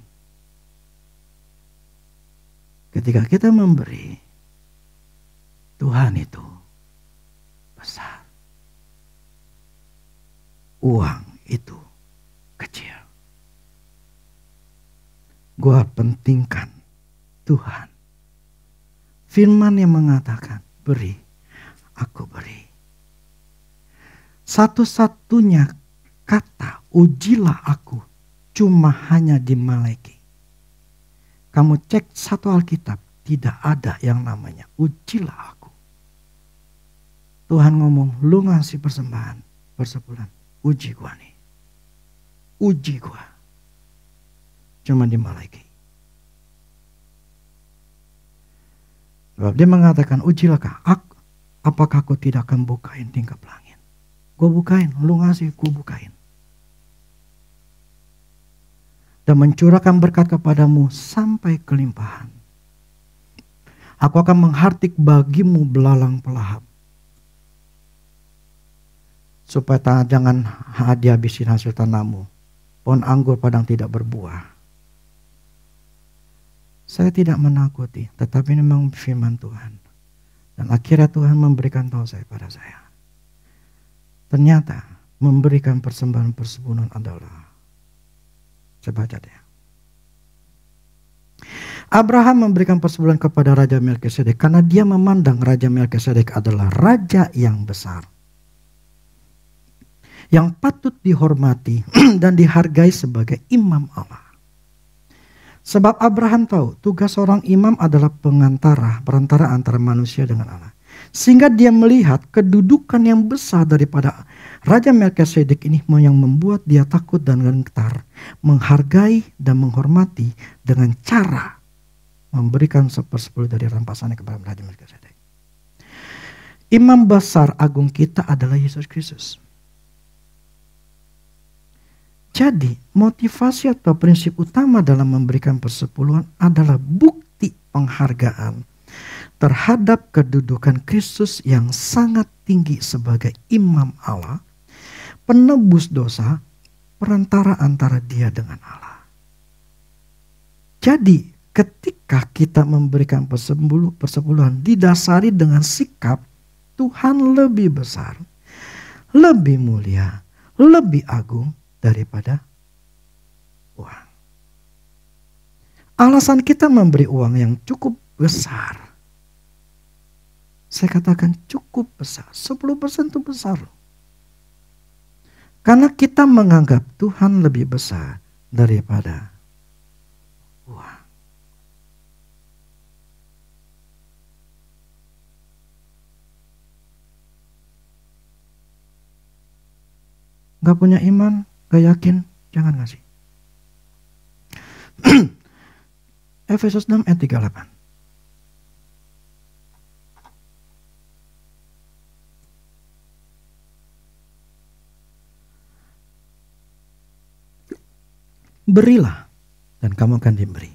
[SPEAKER 1] Ketika kita memberi, Tuhan itu besar. Uang itu kecil. Gua pentingkan Tuhan. Firman yang mengatakan, beri, aku beri. Satu-satunya kata, ujilah aku, cuma hanya di Malaki. Kamu cek satu Alkitab, tidak ada yang namanya ujilah aku. Tuhan ngomong, lu ngasih persembahan, persepuluhan, uji gua nih. Uji gua. Cuma di Malaki. Sebab dia mengatakan, ujilah aku, apakah aku tidak akan bukain tingkap langit. Gue bukain, lu ngasih, gue bukain. Dan mencurahkan berkat kepadamu sampai kelimpahan. Aku akan menghartik bagimu belalang pelahap. Supaya jangan dihabisin hasil tanahmu. Pohon anggur padang tidak berbuah. Saya tidak menakuti, tetapi ini memang firman Tuhan. Dan akhirnya Tuhan memberikan tahu saya pada saya. Ternyata memberikan persembahan persepuluhan adalah, saya baca deh. Abraham memberikan persepuluhan kepada Raja Melkisedek karena dia memandang Raja Melkisedek adalah raja yang besar, yang patut dihormati dan dihargai sebagai imam Allah. Sebab Abraham tahu tugas seorang imam adalah perantara antara manusia dengan Allah. Sehingga dia melihat kedudukan yang besar daripada Raja Melkisedek ini yang membuat dia takut dan gentar, menghargai dan menghormati dengan cara memberikan 1/10 dari rampasannya kepada Raja Melkisedek. Imam besar agung kita adalah Yesus Kristus. Jadi motivasi atau prinsip utama dalam memberikan persepuluhan adalah bukti penghargaan terhadap kedudukan Kristus yang sangat tinggi sebagai imam Allah, penebus dosa, perantara antara dia dengan Allah. Jadi ketika kita memberikan persepuluhan didasari dengan sikap Tuhan lebih besar, lebih mulia, lebih agung daripada uang. Alasan kita memberi uang yang cukup besar, saya katakan cukup besar, 10% itu besar. Karena kita menganggap Tuhan lebih besar daripada uang. Gak punya iman, gak yakin, jangan ngasih. Efesus 6 ayat 38. Berilah dan kamu akan diberi.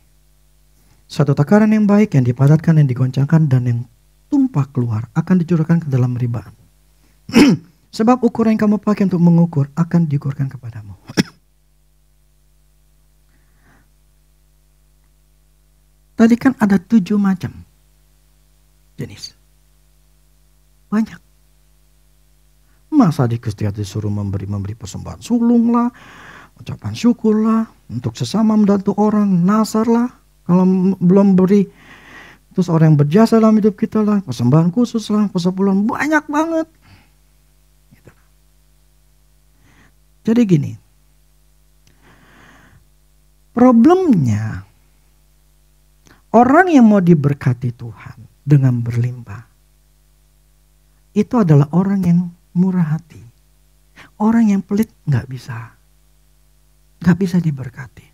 [SPEAKER 1] Satu takaran yang baik, yang dipadatkan, yang digoncangkan, dan yang tumpah keluar akan dicurahkan ke dalam ribaan. Sebab ukuran yang kamu pakai untuk mengukur akan diukurkan kepadamu. Tadi kan ada 7 macam jenis. Banyak. Masa di Gusti disuruh memberi persembahan sulung lah, ucapan syukur lah, untuk sesama membantu orang, nasar lah. Kalau belum beri, terus orang yang berjasa dalam hidup kita lah, persembahan khusus lah, persepuluhan, banyak banget. Jadi gini, problemnya orang yang mau diberkati Tuhan dengan berlimpah itu adalah orang yang murah hati. Orang yang pelit gak bisa diberkati.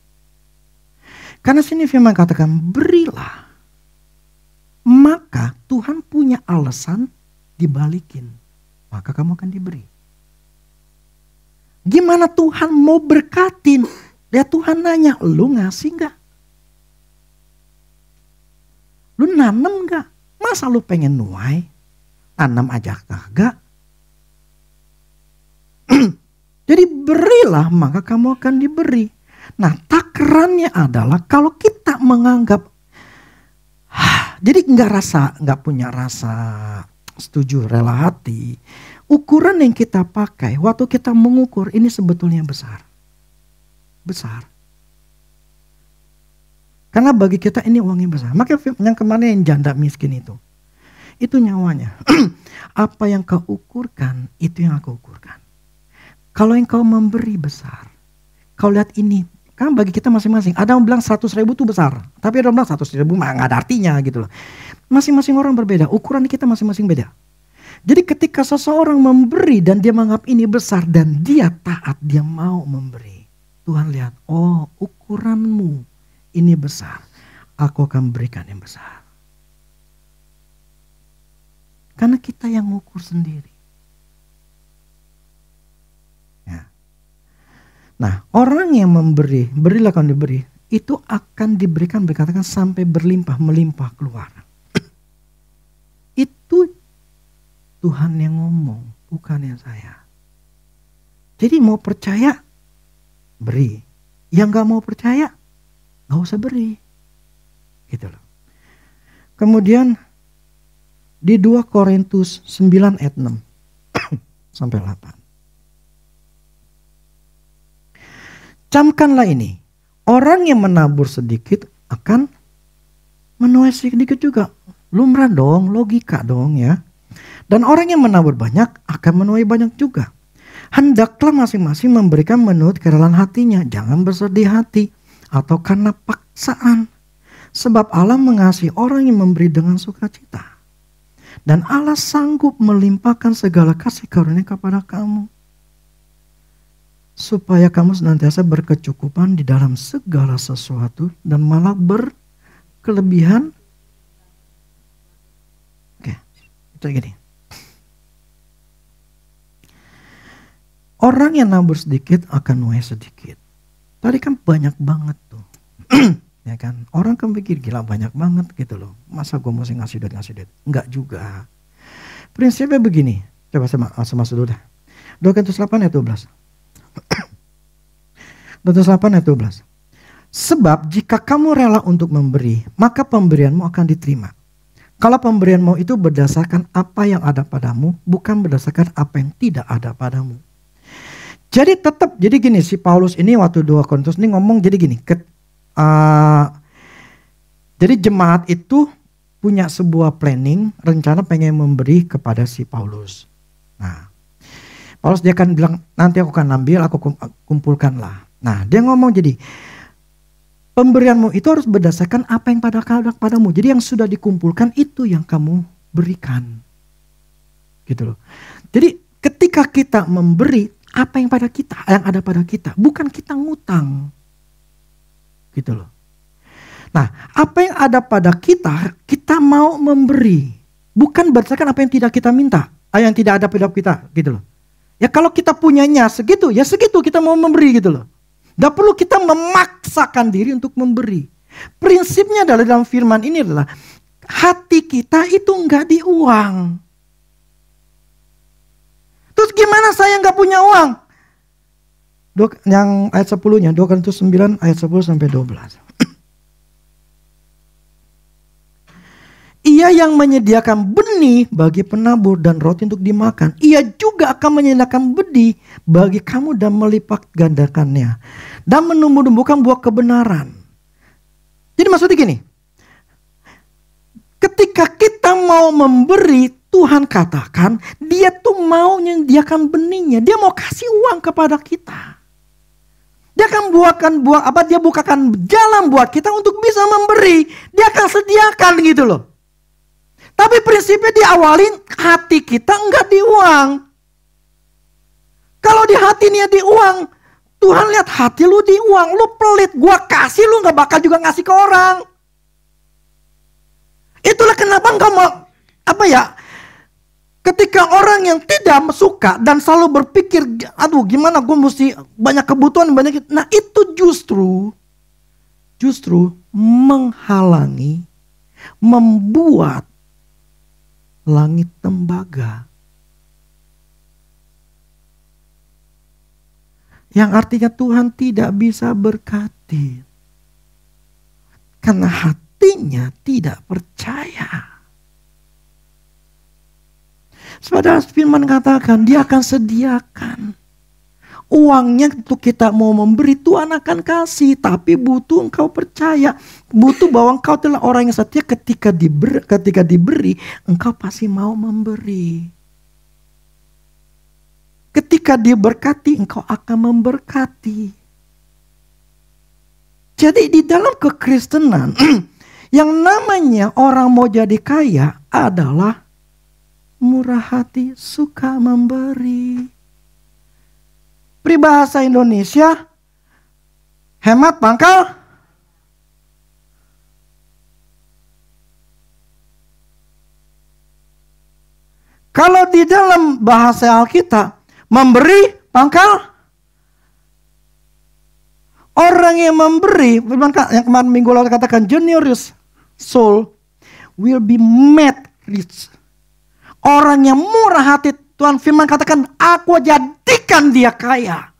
[SPEAKER 1] Karena sini firman katakan berilah, maka Tuhan punya alasan dibalikin, maka kamu akan diberi. Gimana Tuhan mau berkatin? Ya Tuhan nanya, lu ngasih gak? Lu nanam gak? Masa lu pengen nuai? Tanam aja kagak? Jadi berilah maka kamu akan diberi. Nah takarannya adalah kalau kita menganggap, jadi nggak punya rasa setuju, rela hati. Ukuran yang kita pakai waktu kita mengukur ini sebetulnya besar. Besar. Karena bagi kita ini uangnya besar. Makanya yang kemarin yang janda miskin itu nyawanya. Apa yang kau ukurkan itu yang aku ukurkan. Kalau yang kau memberi besar, kau lihat ini, kan bagi kita masing-masing. Ada yang bilang 100.000 itu besar, tapi ada yang bilang 100.000 mah nggak ada artinya gitu loh. Masing-masing orang berbeda, ukuran kita masing-masing beda. Jadi ketika seseorang memberi dan dia menganggap ini besar dan dia taat, dia mau memberi. Tuhan lihat, oh ukuranmu ini besar, aku akan berikan yang besar. yang ngukur sendiri. Ya. Nah, orang yang memberi, berilah akan diberi, itu akan diberikan, berkatakan sampai berlimpah, melimpah keluar. Itu Tuhan yang ngomong, bukan yang saya. Jadi mau percaya, beri. Yang gak mau percaya, gak usah beri. Gitu loh. Kemudian di 2 Korintus 9 ayat 6 sampai 8. Camkanlah ini, orang yang menabur sedikit akan menuai sedikit juga. Lumrah dong, logika dong ya. Dan orang yang menabur banyak akan menuai banyak juga. Hendaklah masing-masing memberikan menurut kerelaan hatinya, jangan bersedih hati atau karena paksaan. Sebab Allah mengasihi orang yang memberi dengan sukacita. Dan Allah sanggup melimpahkan segala kasih karunia kepada kamu. Supaya kamu senantiasa berkecukupan di dalam segala sesuatu dan malah berkelebihan. Oke, itu gini. Orang yang nabur sedikit akan nuai sedikit. Tadi kan banyak banget tuh. Ya kan, orang kan pikir gila banyak banget gitu loh. Masa gue mesti ngasih duit. Enggak juga. Prinsipnya begini. Coba sama dulu dah. 2 Korintus 8 ayat 12. 2 Korintus 8 ayat 12. Sebab jika kamu rela untuk memberi, maka pemberianmu akan diterima. Kalau pemberianmu itu berdasarkan apa yang ada padamu, bukan berdasarkan apa yang tidak ada padamu. Jadi tetap, jadi gini, si Paulus ini waktu 2 Korintus ini ngomong jadi gini. Jadi jemaat itu punya sebuah planning, rencana pengen memberi kepada si Paulus. Nah, Paulus dia akan bilang, nanti aku akan ambil, aku kumpulkanlah. Nah, dia ngomong jadi, pemberianmu itu harus berdasarkan apa yang padamu. Jadi yang sudah dikumpulkan itu yang kamu berikan. Gitu loh. Jadi ketika kita memberi, apa yang pada kita, yang ada pada kita, bukan kita ngutang. Gitu loh. Nah, apa yang ada pada kita, kita mau memberi. Bukan berdasarkan apa yang tidak kita minta, yang tidak ada pada kita, gitu loh. Ya kalau kita punyanya segitu, ya segitu kita mau memberi gitu loh. Gak perlu kita memaksakan diri untuk memberi. Prinsipnya adalah dalam firman ini adalah, hati kita itu enggak di uang. Terus gimana saya nggak punya uang? Yang ayat 10-nya, 2 Korintus 9 ayat 10 sampai 12. Ia yang menyediakan benih bagi penabur dan roti untuk dimakan, ia juga akan menyediakan benih bagi kamu dan melipat gandakannya. Dan menumbuh-numbuhkan buah kebenaran. Jadi maksudnya gini, ketika kita mau memberi, Tuhan katakan dia tuh mau menyediakan benihnya. Dia mau kasih uang kepada kita. Dia akan dia bukakan jalan buat kita untuk bisa memberi. Dia akan sediakan gitu loh. Tapi prinsipnya diawalin hati kita enggak di uang. Kalau di hati dia di uang, Tuhan lihat hati lu di uang, lu pelit, gua kasih lu nggak bakal juga ngasih ke orang. Itulah kenapa engkau mau ketika orang yang tidak suka dan selalu berpikir, aduh gimana gue mesti banyak kebutuhan banyak, nah itu justru menghalangi, membuat langit tembaga. Yang artinya Tuhan tidak bisa berkati. Karena hatinya tidak percaya. Saudara firman katakan dia akan sediakan. Uangnya untuk kita mau memberi Tuhan akan kasih. Tapi butuh engkau percaya. Butuh bahwa engkau adalah orang yang setia ketika diberi engkau pasti mau memberi. Ketika diberkati engkau akan memberkati. Jadi di dalam kekristenan yang namanya orang mau jadi kaya adalah murah hati, suka memberi. Peribahasa Indonesia, hemat pangkal Kalau di dalam bahasa Alkitab, memberi pangkal. Orang yang memberi, yang kemarin minggu lalu katakan, generous soul will be made rich. Orang yang murah hati, Tuhan firman katakan, aku jadikan dia kaya.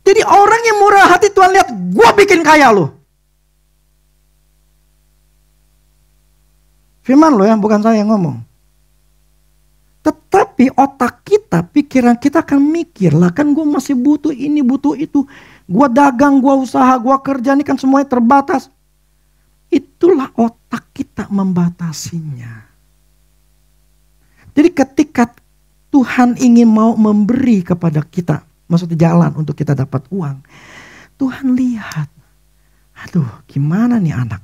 [SPEAKER 1] Jadi orang yang murah hati, Tuhan lihat, gue bikin kaya loh. Firman loh ya, bukan saya yang ngomong. Tetapi otak kita, pikiran kita akan mikir, lah kan gue masih butuh ini, butuh itu. Gue dagang, gue usaha, gue kerja, ini kan semuanya terbatas. Itulah otak kita membatasinya. Jadi ketika Tuhan ingin mau memberi kepada kita, maksudnya jalan untuk kita dapat uang. Tuhan lihat, aduh gimana nih anak.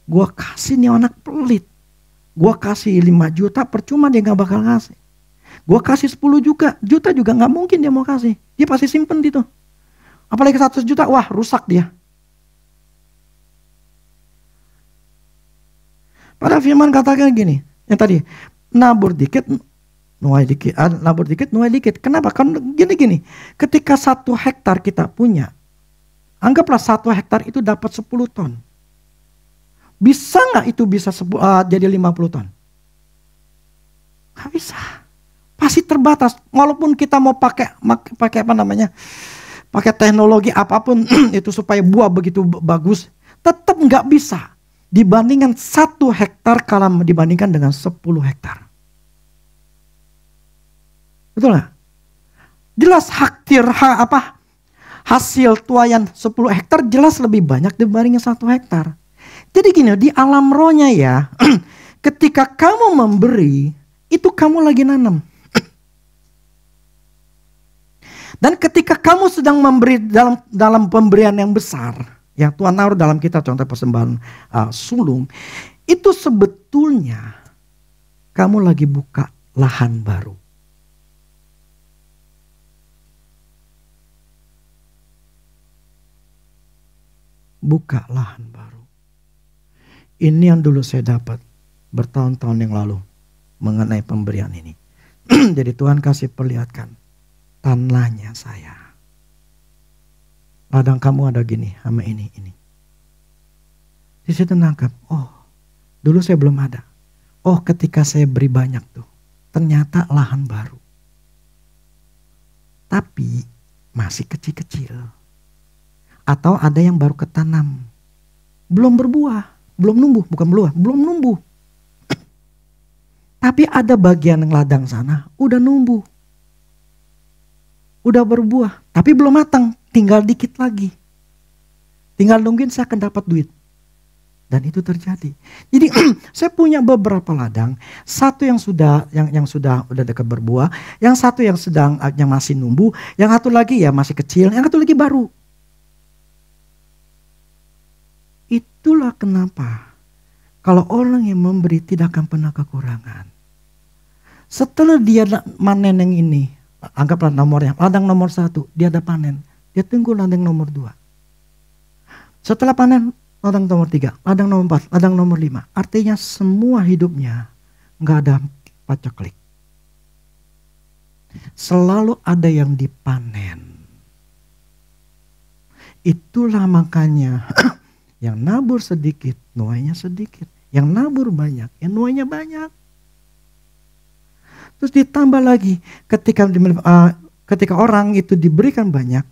[SPEAKER 1] Gue kasih nih anak pelit. Gue kasih 5 juta percuma dia gak bakal ngasih. Gue kasih 10 juta juga gak mungkin dia mau kasih. Dia pasti simpen gitu. Apalagi 100 juta, wah rusak dia. Padahal firman katakan gini, yang tadi, nabur dikit, nuai dikit, nabur dikit, nuai dikit. Kenapa? Kan gini, ketika 1 hektar kita punya, anggaplah 1 hektar itu dapat 10 ton. Bisa nggak itu bisa jadi 50 ton? Nggak bisa. Pasti terbatas. Walaupun kita mau pakai apa namanya, pakai teknologi apapun itu supaya buah begitu bagus, tetap nggak bisa dibandingkan 1 hektar kalau dibandingkan dengan 10 hektar. Betul nggak? Jelas hasil tuaian 10 hektar jelas lebih banyak dibandingkan 1 hektar. Jadi gini, di alam rohnya ya, ketika kamu memberi, itu kamu lagi nanam. Dan ketika kamu sedang memberi dalam pemberian yang besar, yang Tuhan naruh dalam kita, contoh persembahan sulung, itu sebetulnya kamu lagi buka lahan baru. Buka lahan baru. Ini yang dulu saya dapat bertahun-tahun yang lalu mengenai pemberian ini. Jadi Tuhan kasih perlihatkan tanahnya saya. Ladang kamu ada gini sama ini. Di situ nangkap, oh dulu saya belum ada. Oh ketika saya beri banyak tuh, ternyata lahan baru. Tapi masih kecil-kecil. Atau ada yang baru ketanam. Belum berbuah. Belum numbuh, bukan beluah, belum numbuh. Tapi ada bagian yang ladang sana udah numbuh. Udah berbuah, tapi belum matang, tinggal dikit lagi. Tinggal nungguin saya akan dapat duit. Dan itu terjadi. Jadi saya punya beberapa ladang, satu yang sudah udah dekat berbuah, yang satu yang masih numbuh, yang satu lagi ya masih kecil, yang satu lagi baru. Itulah kenapa kalau orang yang memberi tidak akan pernah kekurangan. Setelah dia manen yang ini, anggaplah nomornya, ladang nomor 1, dia ada panen. Dia tunggu ladang nomor 2. Setelah panen, ladang nomor 3, ladang nomor 4, ladang nomor 5. Artinya semua hidupnya nggak ada paceklik. Selalu ada yang dipanen. Itulah makanya yang nabur sedikit, nuainya sedikit. Yang nabur banyak, yang nuainya banyak. Terus ditambah lagi, ketika orang itu diberikan banyak,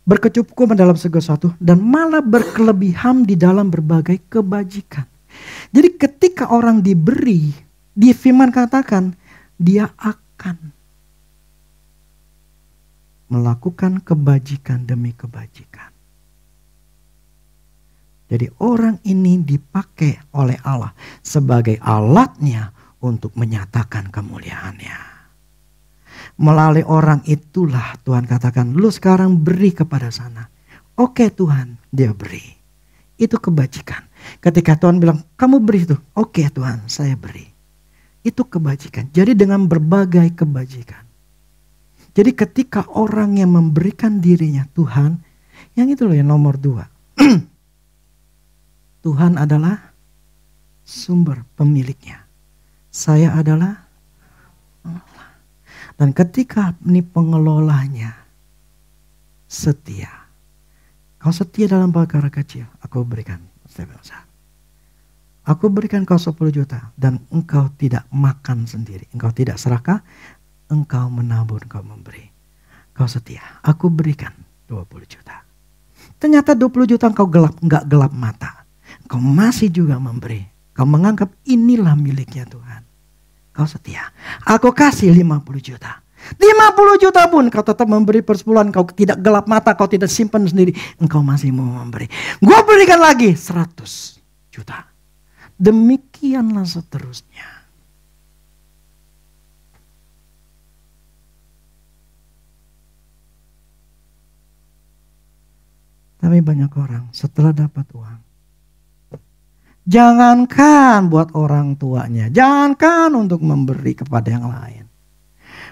[SPEAKER 1] berkecukupan dalam segala sesuatu, dan malah berkelebihan di dalam berbagai kebajikan. Jadi ketika orang diberi, di firman katakan, dia akan melakukan kebajikan demi kebajikan. Jadi orang ini dipakai oleh Allah sebagai alatnya untuk menyatakan kemuliaannya. Melalui orang itulah Tuhan katakan, lu sekarang beri kepada sana. Oke Tuhan, dia beri. Itu kebajikan. Ketika Tuhan bilang, kamu beri itu. Oke Tuhan, saya beri. Itu kebajikan. Jadi dengan berbagai kebajikan. Jadi ketika orang yang memberikan dirinya Tuhan, yang itu loh yang nomor 2. Tuhan adalah sumber, pemiliknya. Saya adalah pengelola. Dan ketika ini pengelolanya setia. Kau setia dalam perkara kecil, aku berikan. Aku berikan kau 10 juta dan engkau tidak makan sendiri. Engkau tidak serakah, engkau menabur, engkau memberi. Kau setia, aku berikan 20 juta. Ternyata 20 juta engkau enggak gelap mata. Engkau masih juga memberi. Kau menganggap inilah miliknya Tuhan. Kau setia. Aku kasih 50 juta. 50 juta pun kau tetap memberi persepuluhan. Kau tidak gelap mata, kau tidak simpan sendiri. Engkau masih mau memberi. Gua berikan lagi 100 juta. Demikianlah seterusnya. Tapi banyak orang setelah dapat uang, jangankan buat orang tuanya, jangankan untuk memberi kepada yang lain,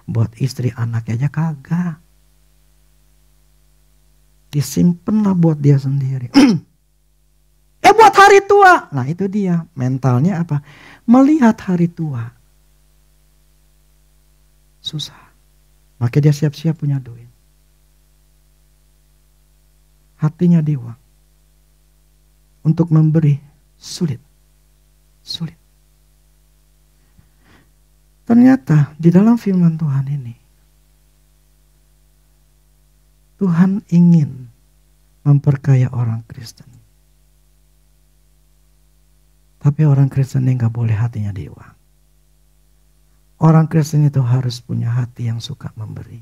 [SPEAKER 1] buat istri anaknya aja kagak. Disimpanlah buat dia sendiri. Buat hari tua. Nah itu dia mentalnya apa? Melihat hari tua susah, maka dia siap-siap punya duit. Hatinya di uang. Untuk memberi sulit. Ternyata di dalam firman Tuhan ini, Tuhan ingin memperkaya orang Kristen. Tapi orang Kristen ini gak boleh hatinya di uang. Orang Kristen itu harus punya hati yang suka memberi.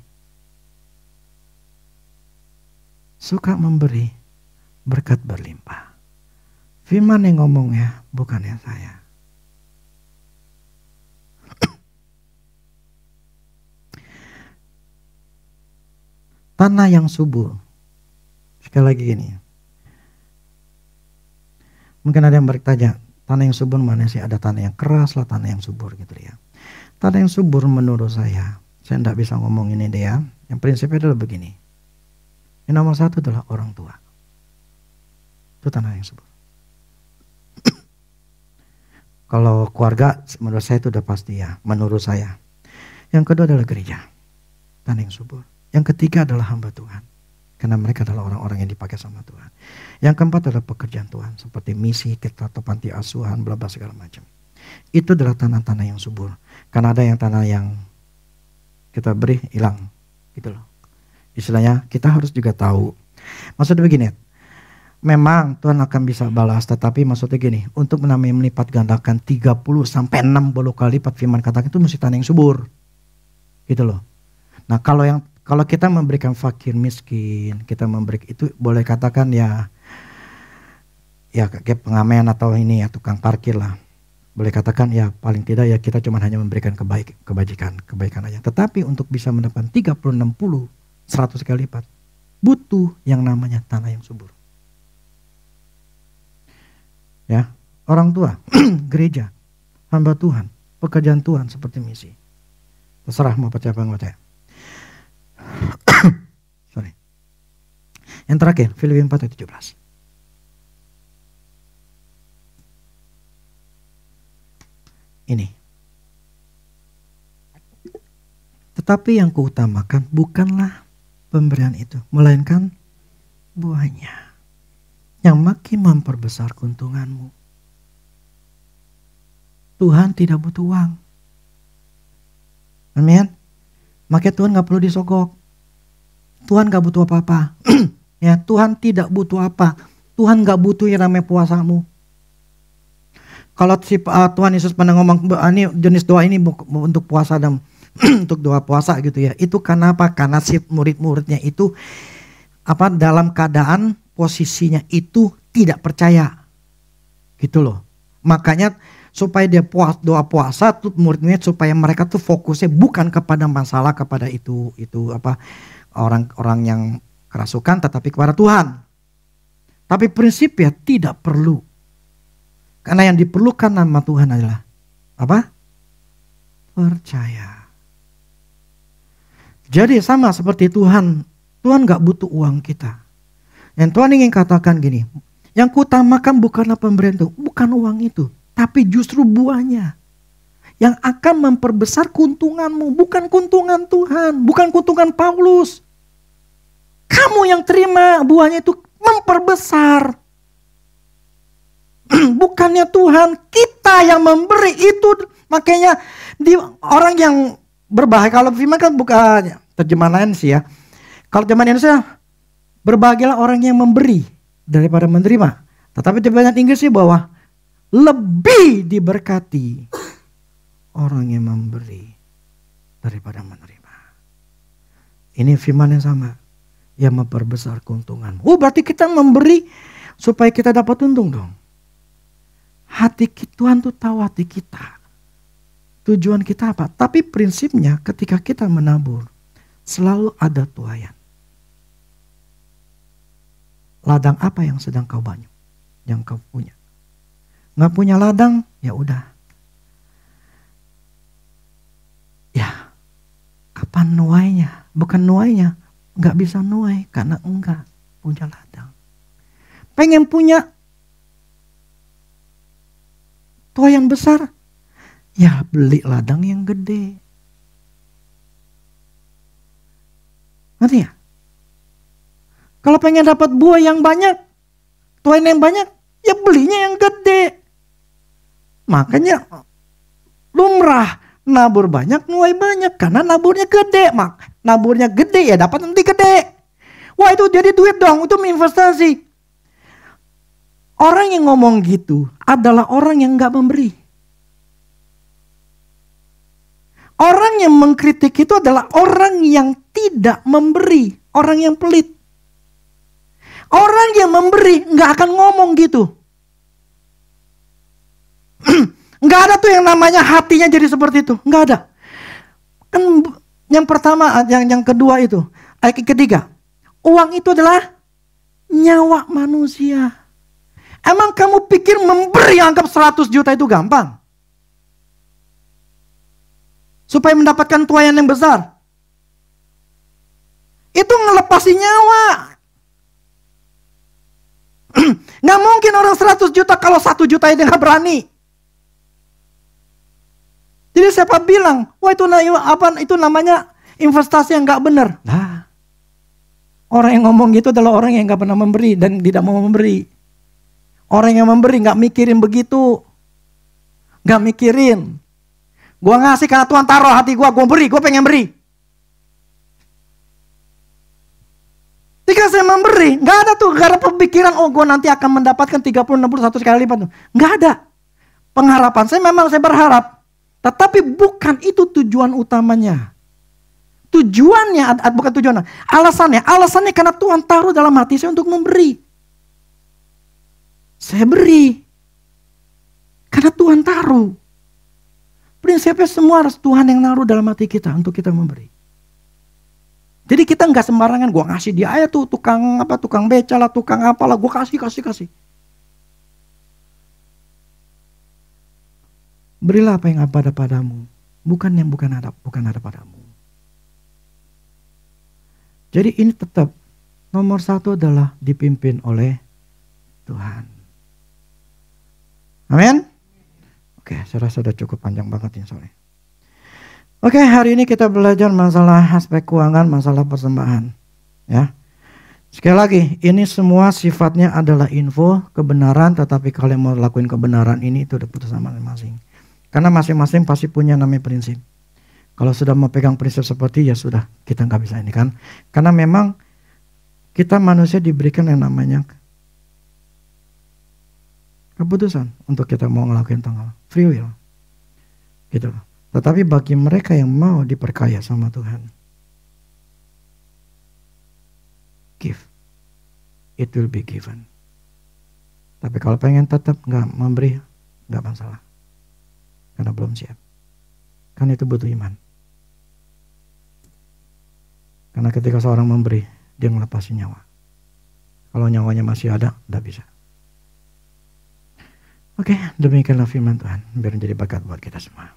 [SPEAKER 1] Suka memberi, berkat berlimpah. Firman yang ngomongnya, bukannya saya. Tanah yang subur. Sekali lagi gini. Mungkin ada yang bertanya, tanah yang subur mana sih? Ada tanah yang keras lah, tanah yang subur gitu ya. Tanah yang subur menurut saya tidak bisa ngomong ini deh ya. Yang prinsipnya adalah begini. Yang nomor satu adalah orang tua. Itu tanah yang subur. Kalau keluarga menurut saya itu udah pasti ya, menurut saya. Yang kedua adalah gereja. Tanah yang subur. Yang ketiga adalah hamba Tuhan. Karena mereka adalah orang-orang yang dipakai sama Tuhan. Yang keempat adalah pekerjaan Tuhan. Seperti misi, kita atau panti asuhan, bla bla segala macam. Itu adalah tanah-tanah yang subur. Karena ada yang tanah yang kita beri hilang. Gitu loh. Istilahnya kita harus juga tahu. Maksudnya begini. Memang Tuhan akan bisa balas. Tetapi maksudnya gini. Untuk menamai melipat gandakan 30 sampai 60 kali lipat firman katakan itu mesti tanah yang subur. Gitu loh. Nah kalau kita memberikan fakir miskin, kita memberi itu boleh katakan ya kayak pengamen atau ini ya tukang parkir lah. Boleh katakan ya paling tidak ya kita cuma hanya memberikan kebaikan aja. Tetapi untuk bisa mendapatkan 30, 60, 100 kali lipat butuh yang namanya tanah yang subur. Ya, orang tua, gereja, hamba Tuhan, pekerjaan Tuhan seperti misi. Terserah mau percaya apa enggak. Sorry. Yang terakhir, Filipi 4 ayat 17. Ini. Tetapi yang kuutamakan bukanlah pemberian itu, melainkan buahnya yang makin memperbesar keuntunganmu. Tuhan tidak butuh uang. Amin. Makanya Tuhan gak perlu disogok. Tuhan gak butuh apa-apa. Ya, Tuhan tidak butuh apa. Tuhan gak butuh yang namanya puasamu. Kalau si Tuhan Yesus pernah ngomong ini jenis doa ini untuk puasa dan untuk doa puasa gitu ya. Itu karena apa? Karena si murid-muridnya itu dalam keadaan posisinya itu tidak percaya. Gitu loh. Makanya supaya dia doa puasa tuh murid-murid supaya mereka tuh fokusnya bukan kepada masalah kepada itu orang-orang yang kerasukan tetapi kepada Tuhan. Tapi prinsipnya tidak perlu. Karena yang diperlukan nama Tuhan adalah apa? Percaya. Jadi sama seperti Tuhan. Tuhan gak butuh uang kita. Yang Tuhan ingin katakan gini. Yang kuutamakan bukanlah pemberian itu. Bukan uang itu. Tapi justru buahnya yang akan memperbesar keuntunganmu. Bukan keuntungan Tuhan, bukan keuntungan Paulus. Kamu yang terima buahnya itu memperbesar. Bukannya Tuhan, kita yang memberi itu. Makanya orang yang berbahaya, kalau firman kan bukan terjemahan lain sih ya. Kalau terjemahan Indonesia, berbahagialah orang yang memberi daripada menerima. Tetapi terjemahan Inggris sih bahwa lebih diberkati orang yang memberi daripada menerima. Ini firman yang sama, yang memperbesar keuntungan. Oh, berarti kita memberi supaya kita dapat untung dong. Hati Tuhan tuh tahu hati kita. Tujuan kita apa? Tapi prinsipnya ketika kita menabur, selalu ada tuaian. Ladang apa yang sedang kau banyu? Yang kau punya. Nggak punya ladang, ya udah. Ya, kapan nuainya? Bukan nuainya, nggak bisa nuai karena enggak punya ladang. Pengen punya tuaian besar, ya beli ladang yang gede. Ngerti ya? Kalau pengen dapat buah yang banyak, tuaian yang banyak, ya belinya yang gede. Makanya lumrah nabur banyak, nuai banyak. Karena naburnya gede. Naburnya gede ya dapat nanti gede. Wah itu jadi duit dong, itu investasi. Orang yang ngomong gitu adalah orang yang gak memberi. Orang yang mengkritik itu adalah orang yang tidak memberi. Orang yang pelit. Orang yang memberi gak akan ngomong gitu. Gak ada tuh yang namanya hatinya jadi seperti itu. Gak ada. Kan yang pertama, yang kedua itu. Ayat ketiga. Uang itu adalah nyawa manusia. Emang kamu pikir memberi anggap 100 juta itu gampang? Supaya mendapatkan tuaian yang besar. Itu ngelepasin nyawa. Gak mungkin orang 100 juta kalau 1 juta itu gak berani. Jadi siapa bilang, wah itu namanya investasi yang gak benar. Nah, orang yang ngomong gitu adalah orang yang gak pernah memberi dan tidak mau memberi. Orang yang memberi gak mikirin begitu. Gak mikirin. Gue ngasih karena Tuhan taruh hati gue beri, gue pengen beri. Ketika saya memberi, gak ada tuh, gak ada pemikiran, oh gue nanti akan mendapatkan 30, 60, 100 kali lipat. Gak ada. Pengharapan saya memang saya berharap. Tetapi bukan itu tujuan utamanya. Tujuannya, bukan tujuannya. Alasannya karena Tuhan taruh dalam hati saya untuk memberi. Saya beri. Karena Tuhan taruh. Prinsipnya semua harus Tuhan yang naruh dalam hati kita untuk kita memberi. Jadi kita nggak sembarangan, gue ngasih dia aja tuh tukang beca lah, tukang apalah, gue kasih. Berilah apa yang ada padamu, bukan yang bukan ada padamu. Jadi ini tetap nomor satu adalah dipimpin oleh Tuhan. Amin. Oke, saya rasa sudah cukup panjang banget ini soalnya. Oke, hari ini kita belajar masalah aspek keuangan, masalah persembahan. Ya. Sekali lagi, ini semua sifatnya adalah info, kebenaran, tetapi kalau mau lakuin kebenaran ini itu udah putusan masing-masing. Karena masing-masing pasti punya namanya prinsip. Kalau sudah mau pegang prinsip seperti ya sudah, kita nggak bisa ini kan. Karena memang kita manusia diberikan yang namanya keputusan untuk kita mau ngelakuin tanggal free will. Gitu loh. Tetapi bagi mereka yang mau diperkaya sama Tuhan, give, it will be given. Tapi kalau pengen tetap nggak memberi, nggak masalah, karena belum siap. Kan itu butuh iman. Karena ketika seorang memberi, dia ngelepasin nyawa. Kalau nyawanya masih ada, nggak bisa. Oke, demikianlah firman Tuhan. Biar menjadi berkat buat kita semua.